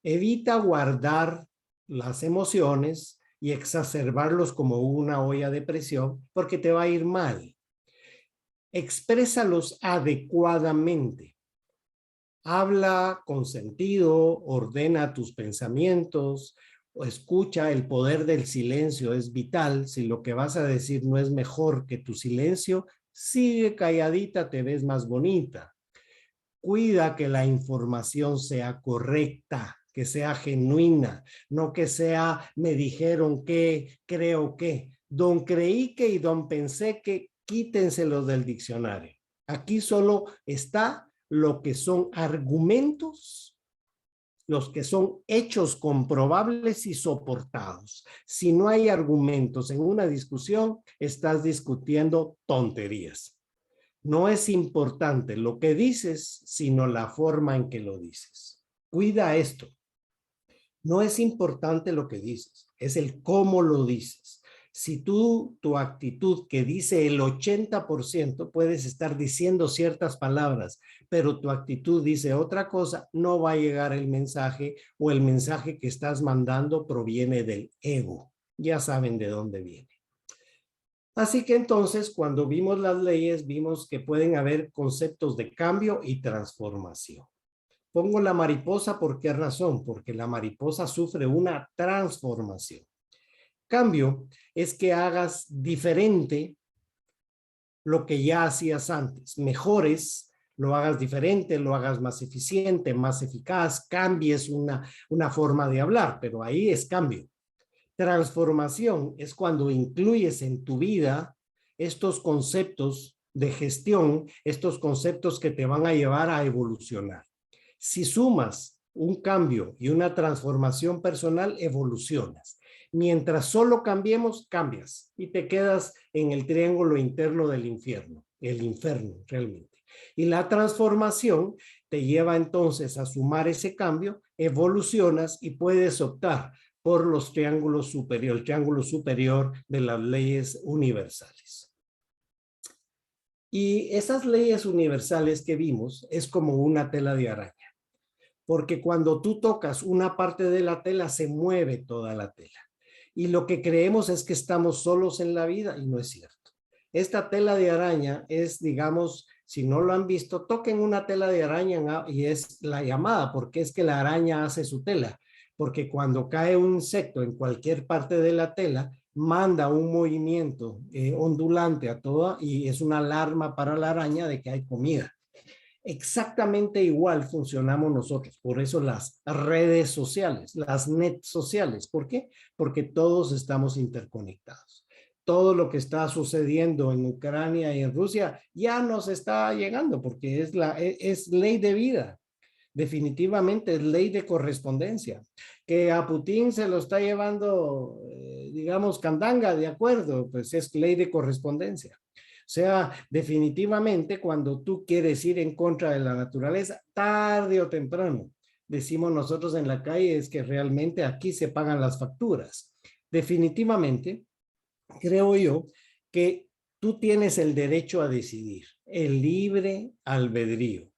Evita guardar las emociones y exacerbarlos como una olla de presión porque te va a ir mal. Exprésalos adecuadamente. Habla con sentido, ordena tus pensamientos, o escucha. El poder del silencio es vital. Si lo que vas a decir no es mejor que tu silencio, sigue calladita, te ves más bonita. Cuida que la información sea correcta, que sea genuina, no que sea me dijeron que, creo que, don creí que y don pensé que, quítenselos del diccionario. Aquí solo está lo que son argumentos, los que son hechos comprobables y soportados. Si no hay argumentos en una discusión, estás discutiendo tonterías. No es importante lo que dices, sino la forma en que lo dices. Cuida esto. No es importante lo que dices, es el cómo lo dices. Si tu actitud que dice el 80%, puedes estar diciendo ciertas palabras, pero tu actitud dice otra cosa, no va a llegar el mensaje o el mensaje que estás mandando proviene del ego. Ya saben de dónde viene. Así que entonces, cuando vimos las leyes, vimos que pueden haber conceptos de cambio y transformación. Pongo la mariposa, ¿por qué razón? Porque la mariposa sufre una transformación. Cambio es que hagas diferente lo que ya hacías antes. Mejores, lo hagas diferente, lo hagas más eficiente, más eficaz, cambies una forma de hablar, pero ahí es cambio. Transformación es cuando incluyes en tu vida estos conceptos de gestión, estos conceptos que te van a llevar a evolucionar. Si sumas un cambio y una transformación personal, evolucionas. Mientras solo cambiemos, cambias y te quedas en el triángulo interno del infierno, el infierno realmente. Y la transformación te lleva entonces a sumar ese cambio, evolucionas y puedes optar por los triángulos superiores, el triángulo superior de las leyes universales. Y esas leyes universales que vimos es como una tela de araña, porque cuando tú tocas una parte de la tela se mueve toda la tela. Y lo que creemos es que estamos solos en la vida y no es cierto. Esta tela de araña es, digamos, si no lo han visto, toquen una tela de araña y es la llamada, porque es que la araña hace su tela. Porque cuando cae un insecto en cualquier parte de la tela, manda un movimiento ondulante a toda y es una alarma para la araña de que hay comida. Exactamente igual funcionamos nosotros. Por eso las redes sociales, las net sociales. ¿Por qué? Porque todos estamos interconectados. Todo lo que está sucediendo en Ucrania y en Rusia ya nos está llegando porque es ley de vida. Definitivamente es ley de correspondencia. Que a Putin se lo está llevando, digamos, candanga, de acuerdo, pues es ley de correspondencia. O sea, definitivamente cuando tú quieres ir en contra de la naturaleza, tarde o temprano, decimos nosotros en la calle, es que realmente aquí se pagan las facturas. Definitivamente, creo yo que tú tienes el derecho a decidir, el libre albedrío.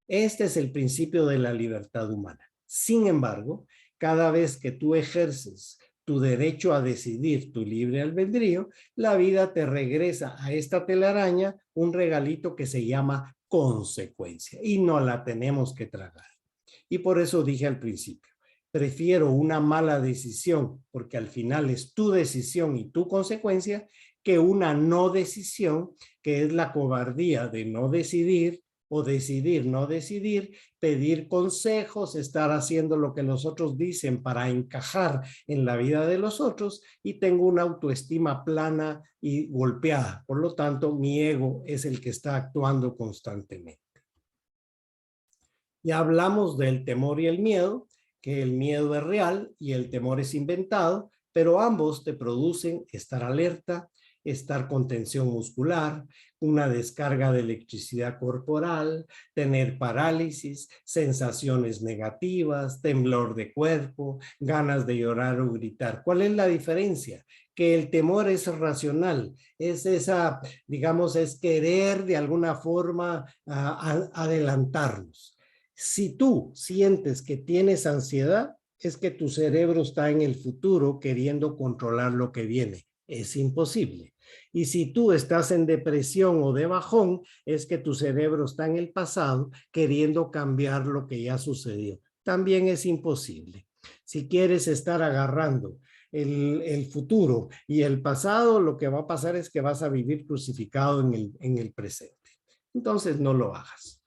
Este es el principio de la libertad humana. Sin embargo, cada vez que tú ejerces tu derecho a decidir, tu libre albedrío, la vida te regresa a esta telaraña un regalito que se llama consecuencia y no la tenemos que tragar. Y por eso dije al principio, prefiero una mala decisión, porque al final es tu decisión y tu consecuencia, que una no decisión, que es la cobardía de no decidir, o decidir, no decidir, pedir consejos, estar haciendo lo que los otros dicen para encajar en la vida de los otros y tengo una autoestima plana y golpeada. Por lo tanto, mi ego es el que está actuando constantemente. Ya hablamos del temor y el miedo, que el miedo es real y el temor es inventado, pero ambos te producen estar alerta, estar con tensión muscular, una descarga de electricidad corporal, tener parálisis, sensaciones negativas, temblor de cuerpo, ganas de llorar o gritar. ¿Cuál es la diferencia? Que el temor es racional, es esa, digamos, es querer de alguna forma adelantarnos. Si tú sientes que tienes ansiedad, es que tu cerebro está en el futuro queriendo controlar lo que viene. Es imposible. Y si tú estás en depresión o de bajón, es que tu cerebro está en el pasado queriendo cambiar lo que ya sucedió. También es imposible. Si quieres estar agarrando el futuro y el pasado, lo que va a pasar es que vas a vivir crucificado en el presente. Entonces no lo hagas.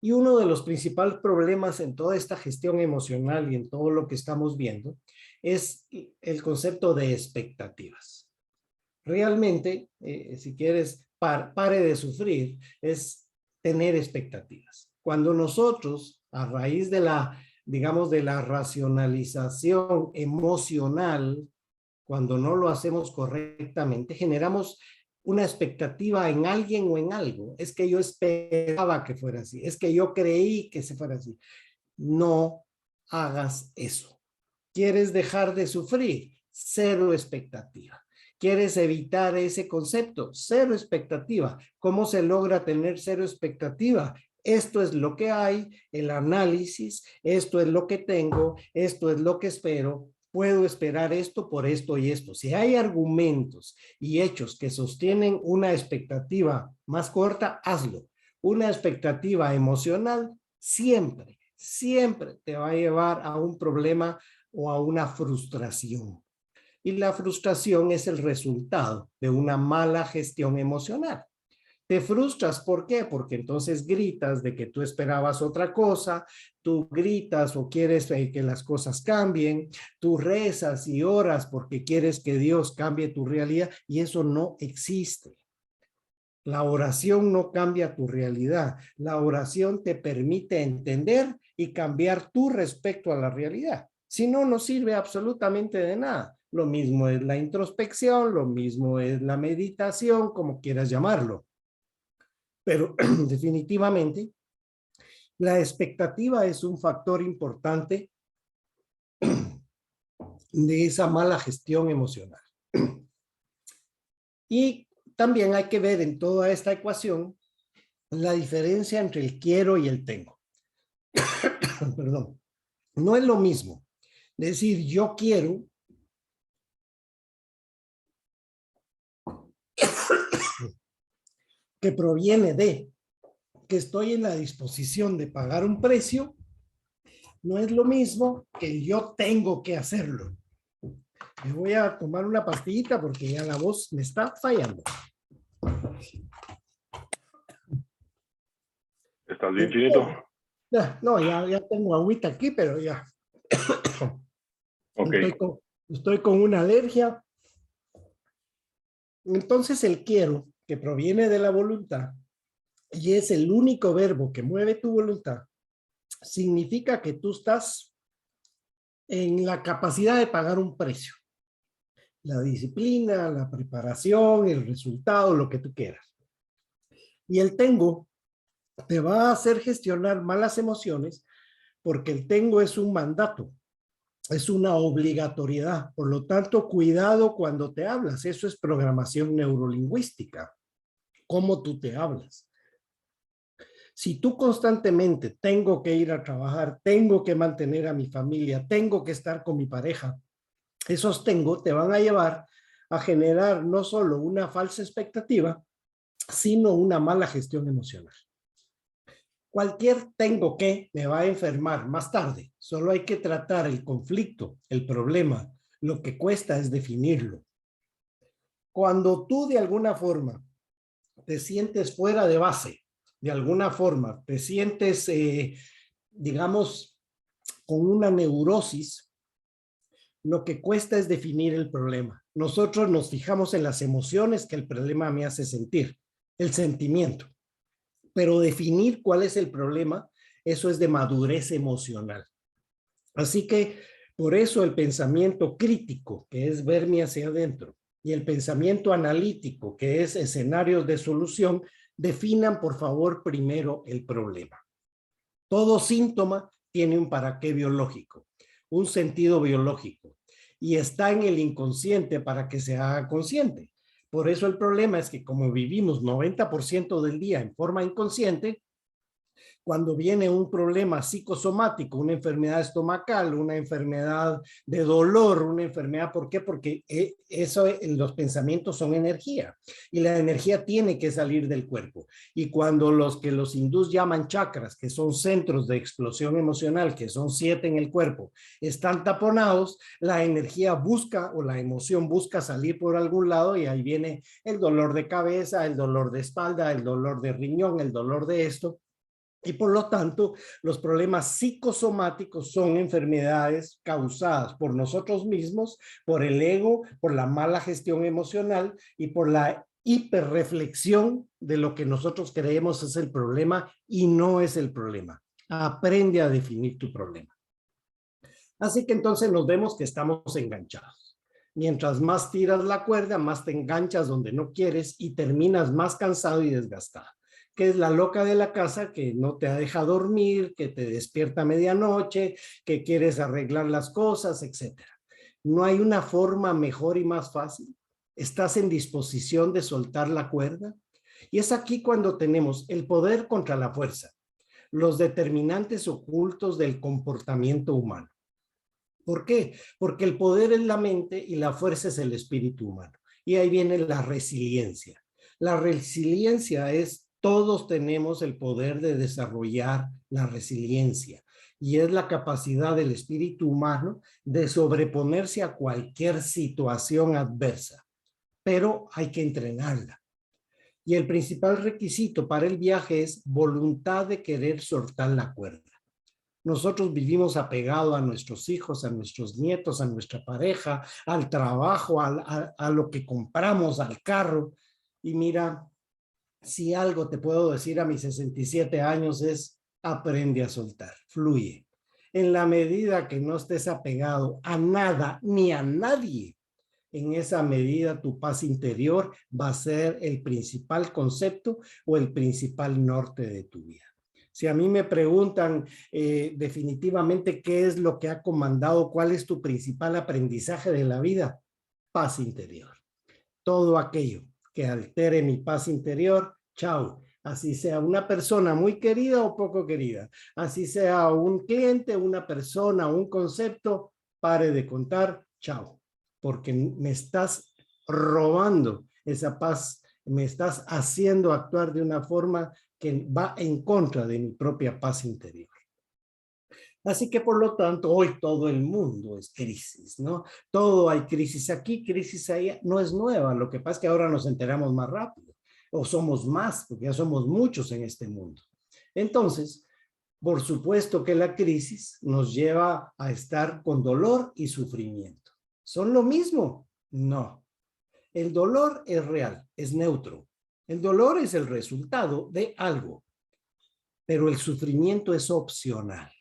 Y uno de los principales problemas en toda esta gestión emocional y en todo lo que estamos viendo es el concepto de expectativas. Realmente, si quieres, pare de sufrir, es tener expectativas. Cuando nosotros, a raíz de la, digamos, de la racionalización emocional, cuando no lo hacemos correctamente, generamos una expectativa en alguien o en algo. Es que yo esperaba que fuera así, es que yo creí que se fuera así. No hagas eso. ¿Quieres dejar de sufrir? Cero expectativa. ¿Quieres evitar ese concepto? Cero expectativa. ¿Cómo se logra tener cero expectativa? Esto es lo que hay, el análisis, esto es lo que tengo, esto es lo que espero, puedo esperar esto por esto y esto. Si hay argumentos y hechos que sostienen una expectativa más corta, hazlo. Una expectativa emocional siempre, siempre te va a llevar a un problema o a una frustración. Y la frustración es el resultado de una mala gestión emocional. Te frustras, ¿por qué? Porque entonces gritas de que tú esperabas otra cosa, tú gritas o quieres que las cosas cambien, tú rezas y oras porque quieres que Dios cambie tu realidad y eso no existe. La oración no cambia tu realidad. La oración te permite entender y cambiar tu respecto a la realidad. Si no, no sirve absolutamente de nada. Lo mismo es la introspección, lo mismo es la meditación, como quieras llamarlo. Pero definitivamente la expectativa es un factor importante de esa mala gestión emocional. Y también hay que ver en toda esta ecuación la diferencia entre el quiero y el tengo. Perdón. No es lo mismo decir yo quiero que proviene de que estoy en la disposición de pagar un precio, no es lo mismo que yo tengo que hacerlo. Me voy a tomar una pastillita porque ya la voz me está fallando. ¿Estás bien, Chinito? No, ya tengo agüita aquí, pero ya. Ok. Estoy con una alergia. Entonces el quiero, que proviene de la voluntad, y es el único verbo que mueve tu voluntad, significa que tú estás en la capacidad de pagar un precio. La disciplina, la preparación, el resultado, lo que tú quieras. Y el tengo te va a hacer gestionar malas emociones porque el tengo es un mandato, es una obligatoriedad. Por lo tanto, cuidado cuando te hablas. Eso es programación neurolingüística. Cómo tú te hablas. Si tú constantemente tengo que ir a trabajar, tengo que mantener a mi familia, tengo que estar con mi pareja, esos tengo te van a llevar a generar no solo una falsa expectativa, sino una mala gestión emocional. Cualquier tengo que me va a enfermar más tarde. Solo hay que tratar el conflicto, el problema. Lo que cuesta es definirlo. Cuando tú de alguna forma te sientes fuera de base, de alguna forma te sientes, digamos, con una neurosis, lo que cuesta es definir el problema. Nosotros nos fijamos en las emociones que el problema me hace sentir, el sentimiento. Pero definir cuál es el problema, eso es de madurez emocional. Así que por eso el pensamiento crítico, que es verme hacia adentro, y el pensamiento analítico, que es escenarios de solución, definan por favor primero el problema. Todo síntoma tiene un para qué biológico, un sentido biológico, y está en el inconsciente para que se haga consciente. Por eso el problema es que como vivimos 90% del día en forma inconsciente, cuando viene un problema psicosomático, una enfermedad estomacal, una enfermedad de dolor, una enfermedad, ¿por qué? Porque los pensamientos son energía y la energía tiene que salir del cuerpo. Y cuando los que los hindús llaman chakras, que son centros de explosión emocional, que son 7 en el cuerpo, están taponados, la energía busca o la emoción busca salir por algún lado y ahí viene el dolor de cabeza, el dolor de espalda, el dolor de riñón, el dolor de esto. Y por lo tanto, los problemas psicosomáticos son enfermedades causadas por nosotros mismos, por el ego, por la mala gestión emocional y por la hiperreflexión de lo que nosotros creemos es el problema y no es el problema. Aprende a definir tu problema. Así que entonces nos vemos que estamos enganchados. Mientras más tiras la cuerda, más te enganchas donde no quieres y terminas más cansado y desgastado. Que es la loca de la casa que no te deja dormir, que te despierta a medianoche, que quieres arreglar las cosas, etc. No hay una forma mejor y más fácil. ¿Estás en disposición de soltar la cuerda? Y es aquí cuando tenemos el poder contra la fuerza, los determinantes ocultos del comportamiento humano. ¿Por qué? Porque el poder es la mente y la fuerza es el espíritu humano. Y ahí viene la resiliencia. La resiliencia es, todos tenemos el poder de desarrollar la resiliencia. y es la capacidad del espíritu humano de sobreponerse a cualquier situación adversa, pero hay que entrenarla. Y el principal requisito para el viaje es voluntad de querer soltar la cuerda. Nosotros vivimos apegados a nuestros hijos, a nuestros nietos, a nuestra pareja, al trabajo, a lo que compramos, al carro. Y mira, si algo te puedo decir a mis 67 años es aprende a soltar, fluye. En la medida que no estés apegado a nada ni a nadie, en esa medida tu paz interior va a ser el principal concepto o el principal norte de tu vida. Si a mí me preguntan definitivamente qué es lo que ha comandado, cuál es tu principal aprendizaje de la vida, paz interior. Todo aquello que altere mi paz interior, chao. Así sea una persona muy querida o poco querida, así sea un cliente, una persona, un concepto, pare de contar, chao. Porque me estás robando esa paz, me estás haciendo actuar de una forma que va en contra de mi propia paz interior. Así que por lo tanto, hoy todo el mundo es crisis, ¿no? Todo hay crisis aquí, crisis allá, no es nueva. Lo que pasa es que ahora nos enteramos más rápido, o somos más, porque ya somos muchos en este mundo. Entonces, por supuesto que la crisis nos lleva a estar con dolor y sufrimiento. ¿Son lo mismo? No. El dolor es real, es neutro. El dolor es el resultado de algo, pero el sufrimiento es opcional,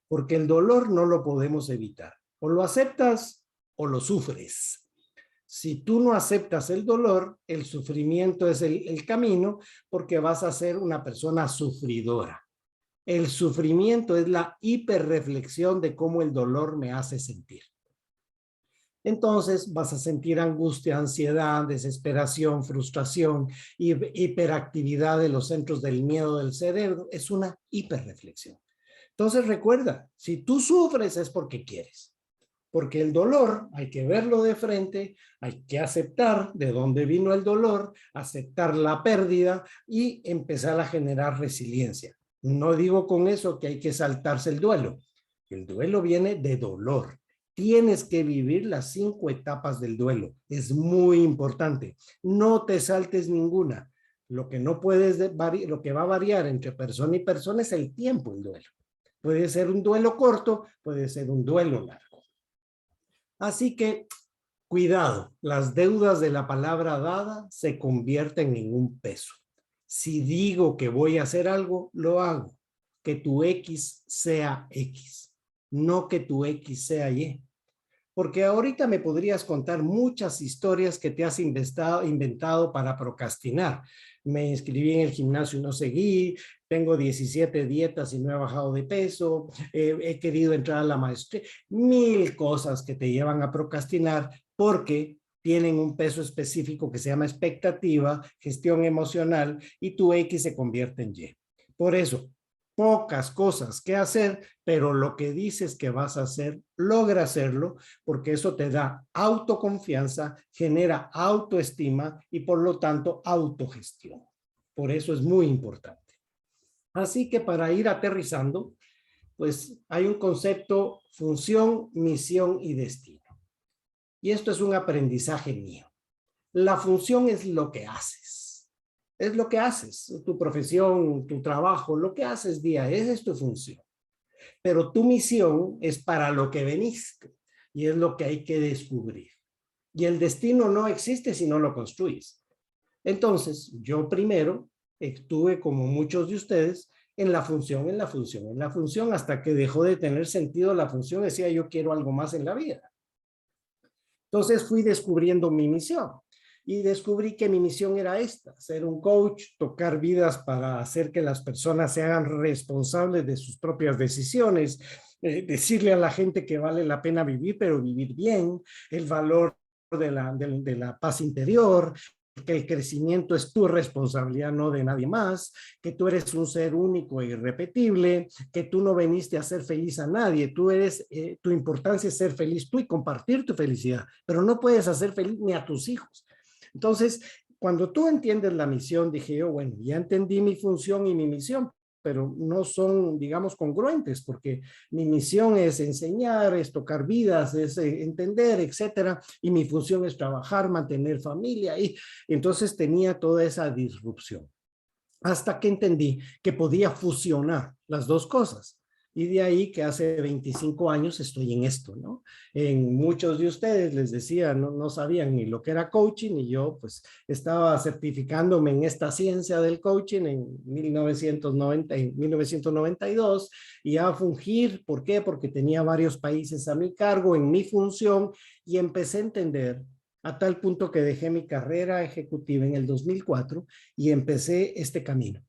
porque el dolor no lo podemos evitar. O lo aceptas o lo sufres. Si tú no aceptas el dolor, el sufrimiento es el camino, porque vas a ser una persona sufridora. El sufrimiento es la hiperreflexión de cómo el dolor me hace sentir. Entonces vas a sentir angustia, ansiedad, desesperación, frustración, hiperactividad de los centros del miedo del cerebro. Es una hiperreflexión. Entonces recuerda, si tú sufres es porque quieres. Porque el dolor hay que verlo de frente, hay que aceptar de dónde vino el dolor, aceptar la pérdida y empezar a generar resiliencia. No digo con eso que hay que saltarse el duelo. El duelo viene de dolor. Tienes que vivir las 5 etapas del duelo. Es muy importante. No te saltes ninguna. Lo que no puedes, lo que va a variar entre persona y persona es el tiempo del duelo. Puede ser un duelo corto, puede ser un duelo largo. Así que, cuidado, las deudas de la palabra dada se convierten en un peso. Si digo que voy a hacer algo, lo hago. Que tu X sea X, no que tu X sea Y. Porque ahorita me podrías contar muchas historias que te has inventado para procrastinar. Me inscribí en el gimnasio y no seguí, tengo 17 dietas y no he bajado de peso, he querido entrar a la maestría, 1000 cosas que te llevan a procrastinar porque tienen un peso específico que se llama expectativa, gestión emocional y tu X se convierte en Y. Por eso, pocas cosas que hacer, pero lo que dices que vas a hacer, logra hacerlo, porque eso te da autoconfianza, genera autoestima y por lo tanto autogestión. Por eso es muy importante. Así que para ir aterrizando, pues hay un concepto: función, misión y destino. Y esto es un aprendizaje mío. La función es lo que haces. Es lo que haces, tu profesión, tu trabajo, lo que haces día a día, esa es tu función. Pero tu misión es para lo que veniste y es lo que hay que descubrir. Y el destino no existe si no lo construyes. Entonces, yo primero estuve, como muchos de ustedes, en la función, en la función, en la función, hasta que dejó de tener sentido la función. Decía, yo quiero algo más en la vida. Entonces fui descubriendo mi misión. Y descubrí que mi misión era esta: ser un coach, tocar vidas para hacer que las personas se hagan responsables de sus propias decisiones, decirle a la gente que vale la pena vivir, pero vivir bien, el valor de la paz interior, que el crecimiento es tu responsabilidad, no de nadie más, que tú eres un ser único e irrepetible, que tú no viniste a hacer feliz a nadie, tú eres, tu importancia es ser feliz tú y compartir tu felicidad, pero no puedes hacer feliz ni a tus hijos. Entonces, cuando tú entiendes la misión, dije yo, bueno, ya entendí mi función y mi misión, pero no son, digamos, congruentes, porque mi misión es enseñar, es tocar vidas, es entender, etcétera, y mi función es trabajar, mantener familia, y entonces tenía toda esa disrupción. Hasta que entendí que podía fusionar las dos cosas. Y de ahí que hace 25 años estoy en esto, ¿no? En muchos de ustedes les decía, no sabían ni lo que era coaching y yo pues estaba certificándome en esta ciencia del coaching en 1992 y a fungir. ¿Por qué? Porque tenía varios países a mi cargo en mi función y empecé a entender a tal punto que dejé mi carrera ejecutiva en el 2004 y empecé este camino.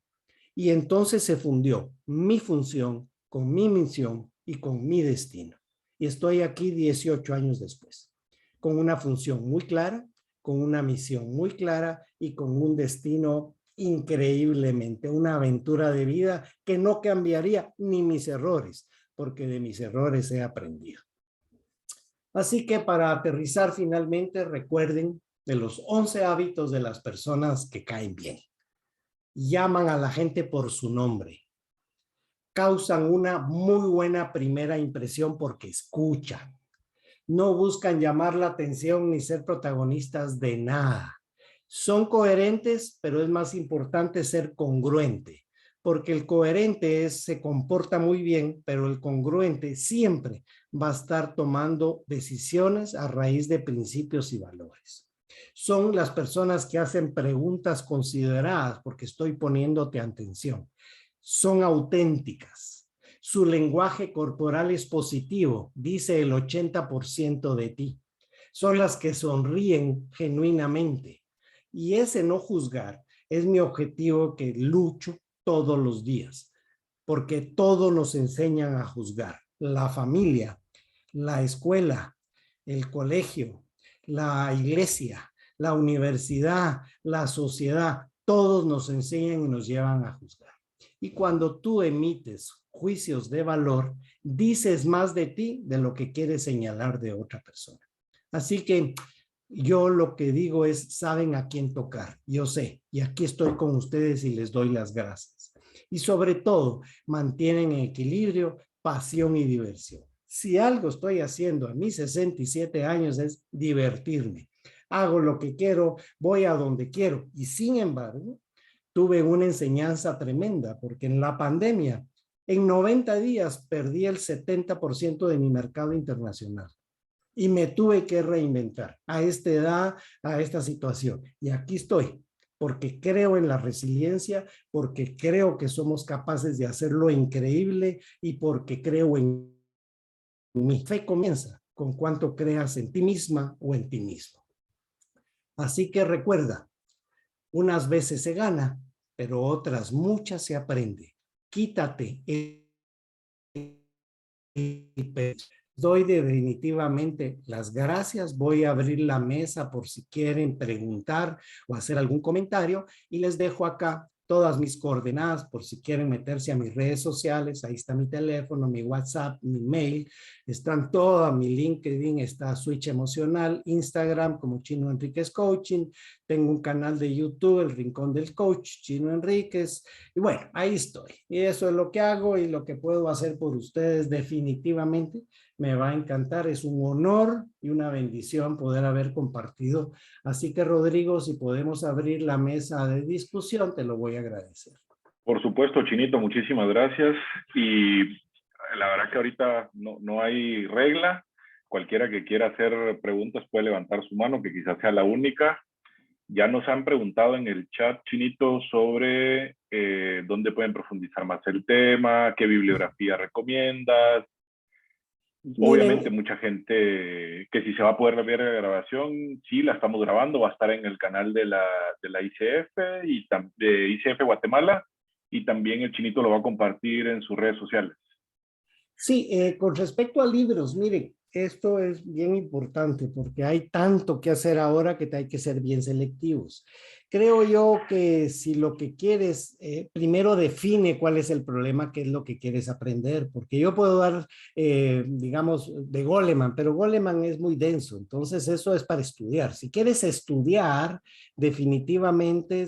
Y entonces se fundió mi función con mi misión y con mi destino. Y estoy aquí 18 años después, con una función muy clara, con una misión muy clara y con un destino increíblemente, una aventura de vida que no cambiaría ni mis errores, porque de mis errores he aprendido. Así que para aterrizar finalmente, recuerden de los 11 hábitos de las personas que caen bien. Llaman a la gente por su nombre. Causan una muy buena primera impresión porque escuchan. No buscan llamar la atención ni ser protagonistas de nada. Son coherentes, pero es más importante ser congruente, porque el coherente se comporta muy bien, pero el congruente siempre va a estar tomando decisiones a raíz de principios y valores. Son las personas que hacen preguntas consideradas porque estoy poniéndote atención. Son auténticas. Su lenguaje corporal es positivo, dice el 80% de ti. Son las que sonríen genuinamente. Y ese no juzgar es mi objetivo que lucho todos los días, porque todos nos enseñan a juzgar. La familia, la escuela, el colegio, la iglesia, la universidad, la sociedad, todos nos enseñan y nos llevan a juzgar. Y cuando tú emites juicios de valor, dices más de ti de lo que quieres señalar de otra persona. Así que yo lo que digo es, saben a quién tocar. Yo sé, y aquí estoy con ustedes y les doy las gracias. Y sobre todo, mantienen en equilibrio pasión y diversión. Si algo estoy haciendo a mis 67 años es divertirme. Hago lo que quiero, voy a donde quiero. Y sin embargo, tuve una enseñanza tremenda, porque en la pandemia, en 90 días, perdí el 70% de mi mercado internacional. Y me tuve que reinventar a esta edad, a esta situación. Y aquí estoy, porque creo en la resiliencia, porque creo que somos capaces de hacerlo increíble y porque creo en mi fe comienza con cuánto creas en ti misma o en ti mismo. Así que recuerda, unas veces se gana, pero otras muchas se aprende. Quítate doy definitivamente las gracias. Voy a abrir la mesa por si quieren preguntar o hacer algún comentario y les dejo acá todas mis coordenadas por si quieren meterse a mis redes sociales. Ahí está mi teléfono, mi WhatsApp, mi mail. Están todas, mi LinkedIn, está Switch Emocional, Instagram como Chino Enríquez Coaching. Tengo un canal de YouTube, El Rincón del Coach, Chino Enríquez. Y bueno, ahí estoy. Y eso es lo que hago y lo que puedo hacer por ustedes definitivamente. Me va a encantar, es un honor y una bendición poder haber compartido. Así que Rodrigo, si podemos abrir la mesa de discusión, te lo voy a agradecer. Por supuesto, Chinito, muchísimas gracias. Y la verdad que ahorita no hay regla. Cualquiera que quiera hacer preguntas puede levantar su mano, que quizás sea la única. Ya nos han preguntado en el chat, Chinito, sobre dónde pueden profundizar más el tema, qué bibliografía recomiendas. Obviamente Miren, mucha gente que si se va a poder ver la grabación, sí, la estamos grabando, va a estar en el canal de la ICF y de ICF Guatemala, y también el Chinito lo va a compartir en sus redes sociales. sí, con respecto a libros, miren, esto es bien importante porque hay tanto que hacer ahora que hay que ser bien selectivos. Creo yo que si lo que quieres, primero define cuál es el problema, qué es lo que quieres aprender, porque yo puedo dar, digamos, de Goleman, pero Goleman es muy denso, entonces eso es para estudiar. Si quieres estudiar, definitivamente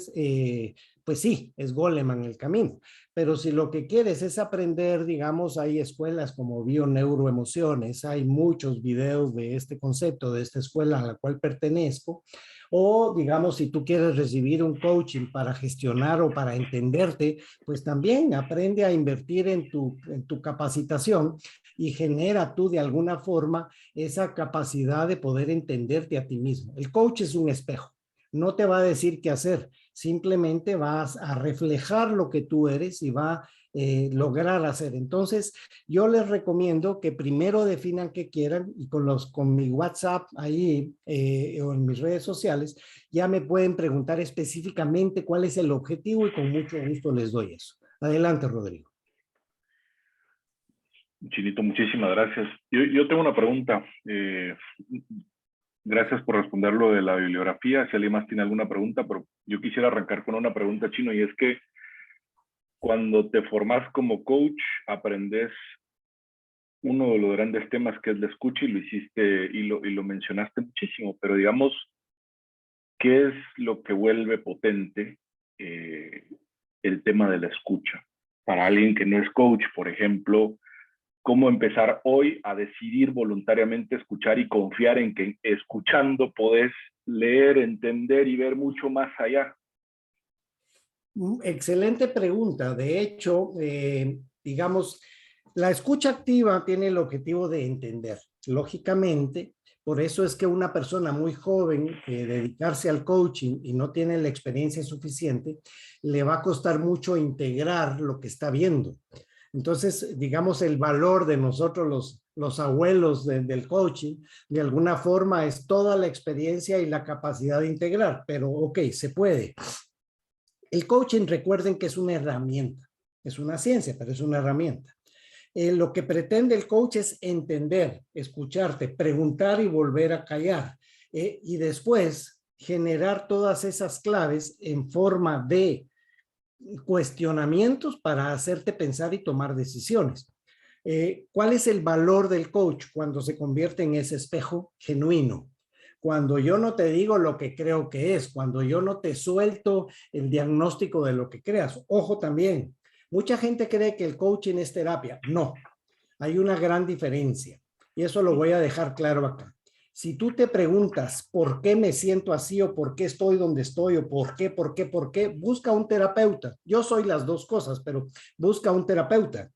pues sí, es Goleman el camino. Pero si lo que quieres es aprender, digamos, hay escuelas como Bioneuroemociones, hay muchos videos de este concepto, de esta escuela a la cual pertenezco, o digamos, si tú quieres recibir un coaching para gestionar o para entenderte, pues también aprende a invertir en tu capacitación y genera tú de alguna forma esa capacidad de poder entenderte a ti mismo. El coach es un espejo, no te va a decir qué hacer, simplemente vas a reflejar lo que tú eres y va a lograr hacer. Entonces, yo les recomiendo que primero definan qué quieran y con mi WhatsApp ahí o en mis redes sociales ya me pueden preguntar específicamente cuál es el objetivo y con mucho gusto les doy eso. Adelante, Rodrigo. Chinito, muchísimas gracias. Yo tengo una pregunta. Gracias por responder lo de la bibliografía. Si alguien más tiene alguna pregunta, pero yo quisiera arrancar con una pregunta, Chino, y es que cuando te formas como coach, aprendes uno de los grandes temas que es la escucha y lo hiciste y lo mencionaste muchísimo, pero digamos, ¿qué es lo que vuelve potente el tema de la escucha? Para alguien que no es coach, por ejemplo, ¿cómo empezar hoy a decidir voluntariamente escuchar y confiar en que escuchando podés leer, entender y ver mucho más allá? Excelente pregunta. De hecho, digamos, la escucha activa tiene el objetivo de entender. Lógicamente, por eso es que una persona muy joven dedicarse al coaching y no tiene la experiencia suficiente, le va a costar mucho integrar lo que está viendo. Entonces, digamos, el valor de nosotros los abuelos del coaching, de alguna forma es toda la experiencia y la capacidad de integrar, pero ok, se puede. El coaching, recuerden que es una herramienta, es una ciencia, pero es una herramienta. Lo que pretende el coach es entender, escucharte, preguntar y volver a callar. Y después generar todas esas claves en forma de cuestionamientos para hacerte pensar y tomar decisiones. ¿Cuál es el valor del coach cuando se convierte en ese espejo genuino? Cuando yo no te digo lo que creo que es, cuando yo no te suelto el diagnóstico de lo que creas. Ojo también, mucha gente cree que el coaching es terapia. No, hay una gran diferencia y eso lo voy a dejar claro acá. Si tú te preguntas por qué me siento así o por qué estoy donde estoy o por qué, busca un terapeuta. Yo soy las dos cosas, pero busca un terapeuta.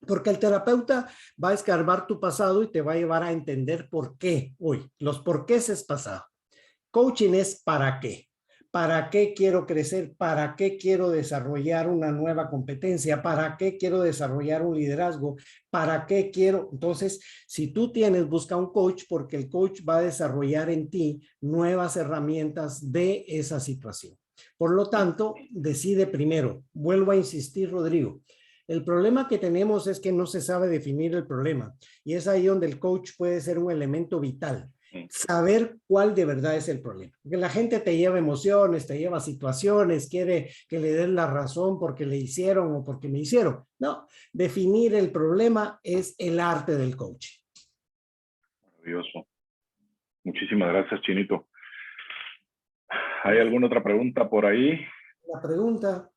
Porque el terapeuta va a escarbar tu pasado y te va a llevar a entender por qué hoy. Los por qué es pasado. Coaching es para qué. ¿Para qué quiero crecer? ¿Para qué quiero desarrollar una nueva competencia? ¿Para qué quiero desarrollar un liderazgo? ¿Para qué quiero? Entonces, si tú tienes, busca un coach porque el coach va a desarrollar en ti nuevas herramientas de esa situación. Por lo tanto, decide primero. Vuelvo a insistir, Rodrigo. El problema que tenemos es que no se sabe definir el problema y es ahí donde el coach puede ser un elemento vital. Saber cuál de verdad es el problema. Porque la gente te lleva emociones, te lleva situaciones, quiere que le den la razón porque le hicieron o porque me hicieron. No, definir el problema es el arte del coaching. Maravilloso. Muchísimas gracias, Chinito. ¿Hay alguna otra pregunta por ahí? La pregunta.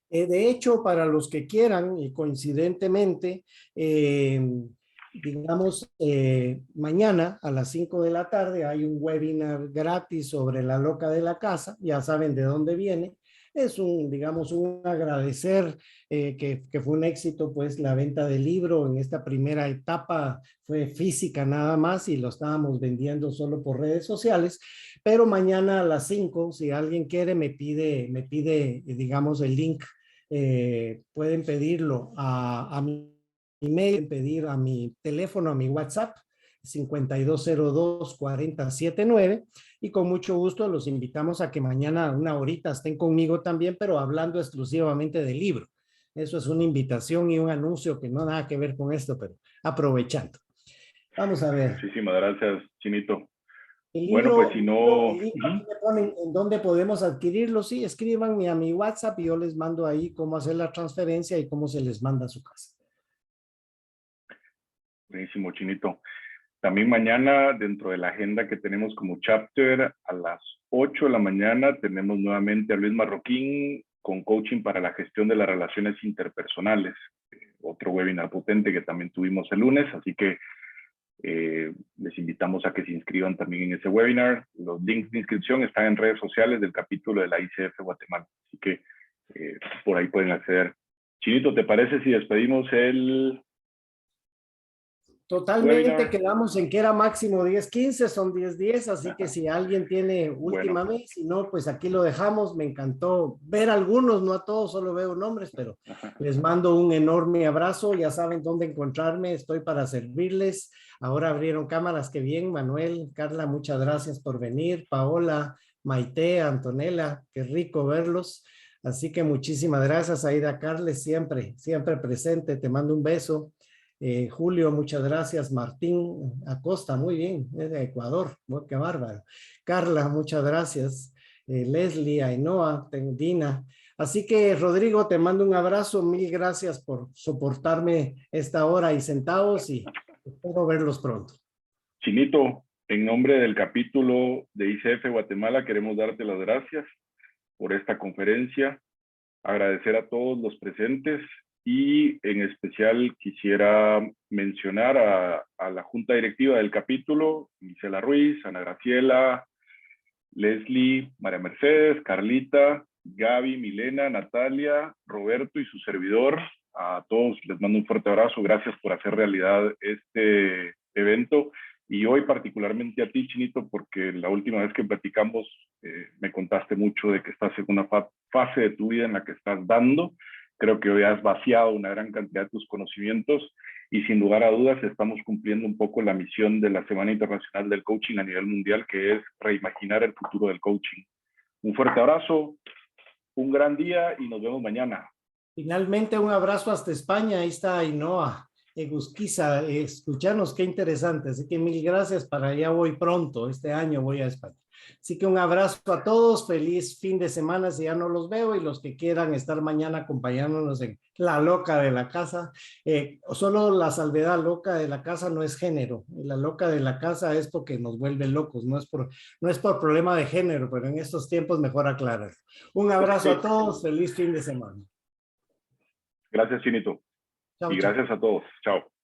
De hecho, para los que quieran, y coincidentemente, digamos, mañana a las 5 de la tarde hay un webinar gratis sobre la loca de la casa. Ya saben de dónde viene. Es digamos, un agradecer que fue un éxito, pues la venta del libro en esta primera etapa fue física nada más y lo estábamos vendiendo solo por redes sociales. Pero mañana a las 5, si alguien quiere, me pide, digamos, el link. Pueden pedirlo a mi email, pedir a mi teléfono, a mi WhatsApp, 5202-4079, y con mucho gusto los invitamos a que mañana una horita estén conmigo también, pero hablando exclusivamente del libro. Eso es una invitación y un anuncio que no nada que ver con esto, pero aprovechando. Vamos a ver. Muchísimas gracias, Chinito. El Bueno, libro, pues si no... el libro, aquí me ponen en dónde podemos adquirirlo. Sí, escríbanme a mi WhatsApp y yo les mando ahí cómo hacer la transferencia y cómo se les manda a su casa. Buenísimo, Chinito. También mañana, dentro de la agenda que tenemos como chapter, a las 8 de la mañana tenemos nuevamente a Luis Marroquín con coaching para la gestión de las relaciones interpersonales. Otro webinar potente que también tuvimos el lunes, así que les invitamos a que se inscriban también en ese webinar. Los links de inscripción están en redes sociales del capítulo de la ICF Guatemala, así que por ahí pueden acceder. Chinito, ¿te parece si despedimos el Totalmente, webinar? quedamos en que era máximo 10-15, son 10-10, así que si alguien tiene última Bueno, vez, si no, pues aquí lo dejamos. Me encantó ver algunos, no a todos, solo veo nombres, pero les mando un enorme abrazo. Ya saben dónde encontrarme, estoy para servirles. Ahora abrieron cámaras, qué bien. Manuel, Carla, muchas gracias por venir. Paola, Maite, Antonella, qué rico verlos. Así que muchísimas gracias, Aida Carles, siempre, siempre presente. Te mando un beso. Julio, muchas gracias. Martín Acosta, muy bien, es de Ecuador, oh, qué bárbaro. Carla, muchas gracias. Leslie, Ainhoa, Dina. Así que, Rodrigo, te mando un abrazo. Mil gracias por soportarme esta hora y sentados y espero verlos pronto. Chinito, en nombre del capítulo de ICF Guatemala, queremos darte las gracias por esta conferencia, agradecer a todos los presentes y en especial quisiera mencionar a la junta directiva del capítulo, Gisela Ruiz, Ana Graciela, Leslie, María Mercedes, Carlita, Gaby, Milena, Natalia, Roberto y su servidor. A todos les mando un fuerte abrazo. Gracias por hacer realidad este evento. Y hoy particularmente a ti, Chinito, porque la última vez que platicamos me contaste mucho de que estás en una fase de tu vida en la que estás dando. Creo que hoy has vaciado una gran cantidad de tus conocimientos y sin lugar a dudas estamos cumpliendo un poco la misión de la Semana Internacional del Coaching a nivel mundial, que es reimaginar el futuro del coaching. Un fuerte abrazo, un gran día y nos vemos mañana. Finalmente, un abrazo hasta España. Ahí está Ainhoa Egusquiza. Escucharnos, qué interesante. Así que mil gracias. Para allá voy pronto. Este año voy a España. Así que un abrazo a todos. Feliz fin de semana si ya no los veo. Y los que quieran estar mañana acompañándonos en La Loca de la Casa. Solo la salvedad, loca de la casa no es género. La loca de la casa es porque nos vuelve locos. No es por problema de género, pero en estos tiempos mejor aclarar. Un abrazo a todos. Feliz fin de semana. Gracias, Chinito. Chao, Y chao. gracias a todos. Chao.